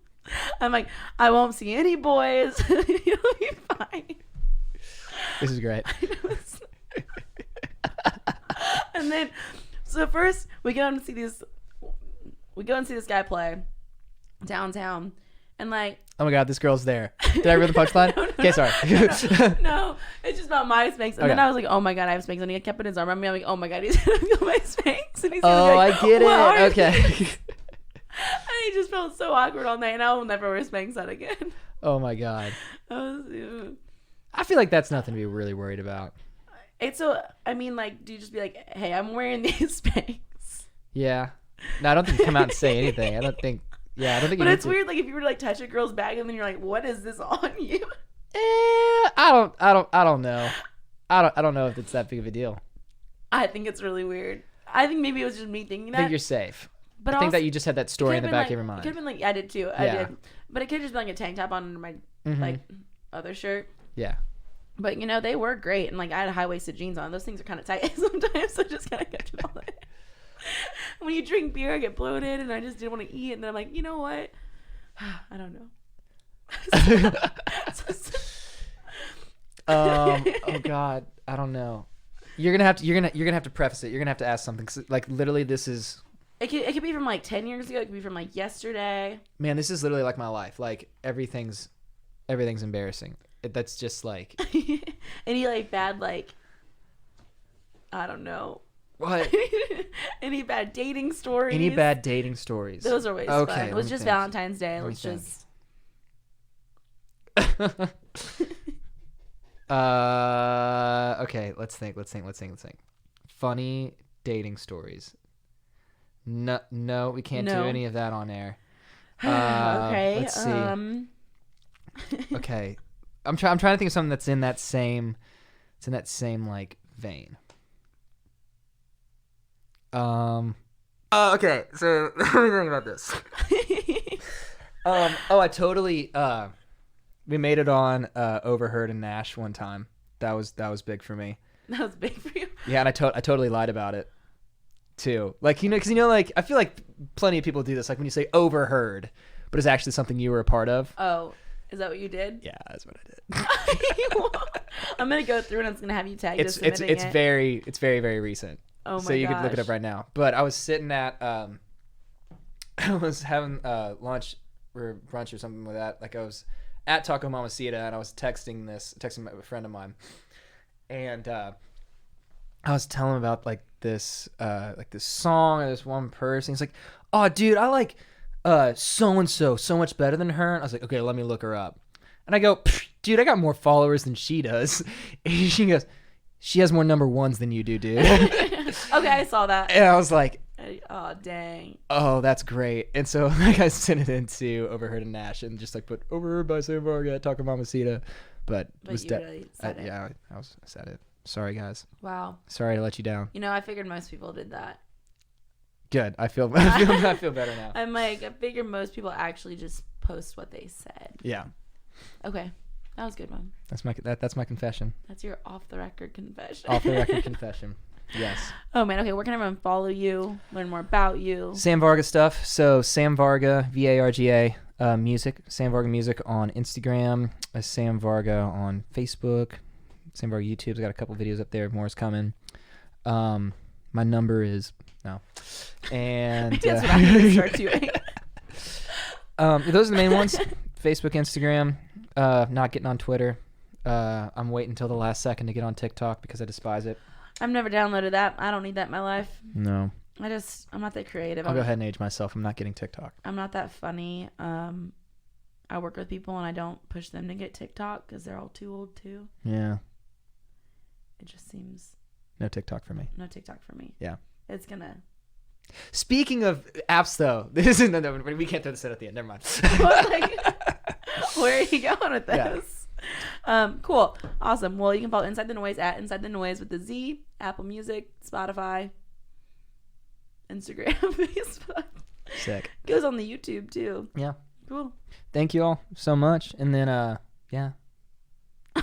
Speaker 2: I'm like, I won't see any boys. It'll be fine.
Speaker 3: This is great.
Speaker 2: And then, so first we go and see this guy play downtown, and like,
Speaker 3: oh my god, this girl's there. Did I read the punchline? No, okay, sorry.
Speaker 2: No, it's just about my Spanx. And then I was like, oh my god, I have Spanx, and he kept it in his arm around me. I'm like, oh my god, he's gonna feel my Spanx, and he's gonna be like,
Speaker 3: I get it. Okay.
Speaker 2: And he just felt so awkward all night, and I will never wear Spanx out again.
Speaker 3: Oh my god. I feel like that's nothing to be really worried about.
Speaker 2: It's so, I mean, like, do you just be like, hey, I'm wearing these Spanx? Yeah.
Speaker 3: No, I don't think you come out and say anything. I don't think.
Speaker 2: But it's weird, like, if you were to like touch a girl's bag and then you're like, what is this on you?
Speaker 3: I don't know. I don't know if it's that big of a deal.
Speaker 2: I think it's really weird. I think maybe it was just me thinking that.
Speaker 3: I think you're safe. But I think that you just had that story in the back of your mind.
Speaker 2: It could have been like, I did too. I did. But it could have just been like a tank top on under my like other shirt. Yeah. But they were great, and like I had high-waisted jeans on. Those things are kind of tight sometimes, so just kind of kept it all in. When you drink beer, I get bloated, and I just didn't want to eat. And then I'm like, you know what? I don't know.
Speaker 3: Oh God, I don't know. You're gonna have to preface it. You're gonna have to ask something. 'Cause, like, literally, this is.
Speaker 2: It could be from like 10 years ago. It could be from like yesterday.
Speaker 3: Man, this is literally like my life. Like everything's embarrassing. That's just like.
Speaker 2: Any like bad like. I don't know. What? Any bad dating stories?
Speaker 3: Any bad dating stories?
Speaker 2: Those are always fun. It was just Valentine's Day. Let's just.
Speaker 3: Okay. Let's think. Funny dating stories. No, we can't do any of that on air.
Speaker 2: Okay.
Speaker 3: Let's see. Okay. I'm trying to think of something that's in that same. It's in that same like vein. Okay. So let me think about this. I totally. We made it on Overheard and Nash one time. That was big for me.
Speaker 2: That was big for you.
Speaker 3: Yeah, and I totally lied about it too. Like because like I feel like plenty of people do this. Like when you say overheard, but it's actually something you were a part of.
Speaker 2: Oh. Is that what you did?
Speaker 3: Yeah, that's what I did.
Speaker 2: I'm gonna go through and it's gonna have you tagged.
Speaker 3: It's very very recent.
Speaker 2: Oh my
Speaker 3: So you
Speaker 2: gosh.
Speaker 3: could look it up right now. But I was sitting at I was having lunch or brunch or something like that. Like I was at Taco Mamacita and I was texting a friend of mine, and I was telling him about like this song or this one person. He's like, "Oh, dude, I like so and so much better than her." And I was like, "Okay, let me look her up." And I go, "Dude, I got more followers than she does." And she goes, "She has more number ones than you do, dude."
Speaker 2: Okay, I saw that.
Speaker 3: And I was like,
Speaker 2: oh dang.
Speaker 3: "Oh, that's great." And so like I sent it into Overheard and Nash and just like put Overheard by Sam Varga at Taco Mamacita. But
Speaker 2: you really said it.
Speaker 3: Yeah, I said it. Sorry guys.
Speaker 2: Wow.
Speaker 3: Sorry to let you down.
Speaker 2: You know, I figured most people did that.
Speaker 3: Good. I feel better now.
Speaker 2: I'm like, I figured most people actually just post what they said.
Speaker 3: Yeah.
Speaker 2: Okay. That was a good one.
Speaker 3: That's my confession.
Speaker 2: That's your off the record confession.
Speaker 3: Off the record confession. Yes.
Speaker 2: Oh man, okay, where can everyone follow you, learn more about you?
Speaker 3: Sam Varga stuff. So Sam Varga, Varga music. Sam Varga music on Instagram. Sam Varga on Facebook. Sam Varga YouTube's got a couple videos up there. More is coming. My number is no. And
Speaker 2: that's what I'm gonna start doing.
Speaker 3: Those are the main ones. Facebook, Instagram. Not getting on Twitter. I'm waiting until the last second to get on TikTok because I despise it.
Speaker 2: I've never downloaded that. I don't need that in my life.
Speaker 3: No.
Speaker 2: I'm not that creative.
Speaker 3: I'll go ahead and age myself. I'm not getting TikTok.
Speaker 2: I'm not that funny. I work with people and I don't push them to get TikTok because they're all too old too.
Speaker 3: Yeah.
Speaker 2: It just seems
Speaker 3: No TikTok for me.
Speaker 2: no TikTok for me.
Speaker 3: Yeah.
Speaker 2: It's gonna.
Speaker 3: Speaking of apps, though, this isn't. No, we can't throw this in at the end. Never mind.
Speaker 2: Where are you going with this? Yeah. Cool. Awesome. Well, you can follow Inside the Noize at Inside the Noize with the Z, Apple Music, Spotify, Instagram, Facebook.
Speaker 3: Sick.
Speaker 2: Goes on the YouTube too.
Speaker 3: Yeah.
Speaker 2: Cool.
Speaker 3: Thank you all so much. And then, yeah.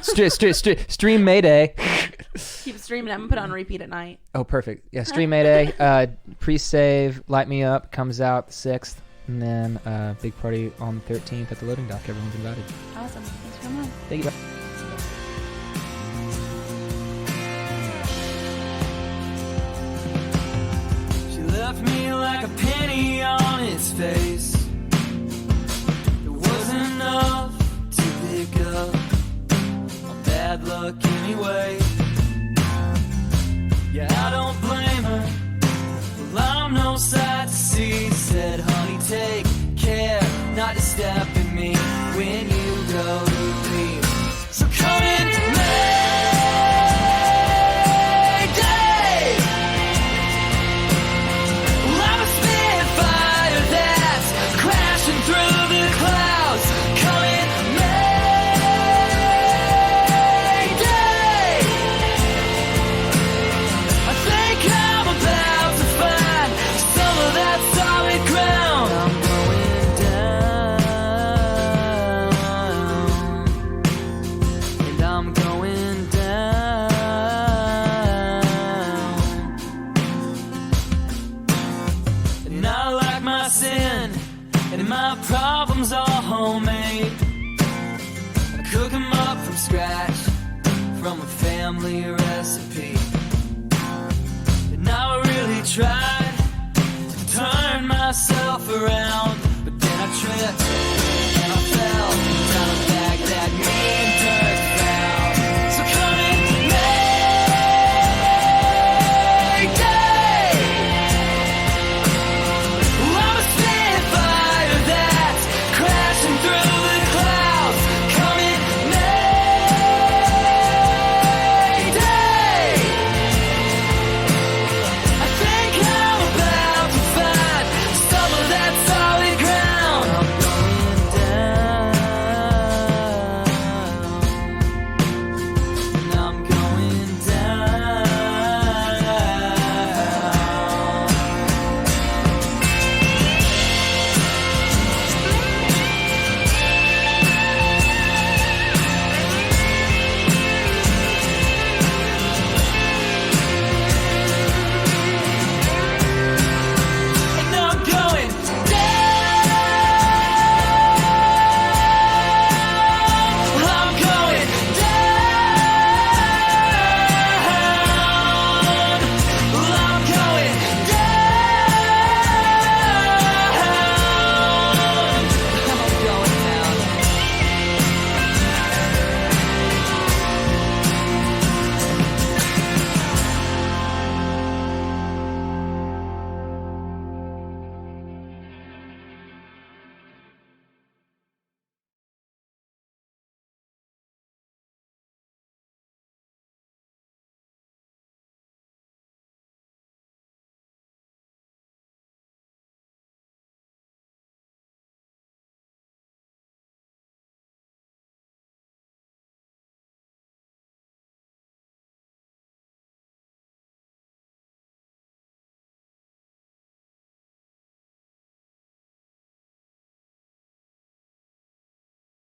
Speaker 3: Stream Mayday.
Speaker 2: Keep streaming. I'm gonna put it on repeat at night.
Speaker 3: Oh, perfect. Yeah, Stream Mayday. Pre-save, Light Me Up comes out the 6th. And then big party on the 13th at the loading dock. Everyone's invited.
Speaker 2: Awesome. Thanks for coming on.
Speaker 3: Thank you.
Speaker 4: She left me like a penny on its face. There wasn't enough to pick up. My bad luck anyway. Yeah, I don't blame her. Well, I'm no sight to see. Said, honey, take care not to step in me when you go to leave. So come in, Mayday. Well, I'm a spitfire that's crashing through the clouds. Come in, Mayday. I think I'm about to find some of that solid ground. I'm going down, and I'm going down. And I like my sin, and my problems are homemade. I cook them up from scratch, from a family recipe. And I really tried to turn myself around, but then I tripped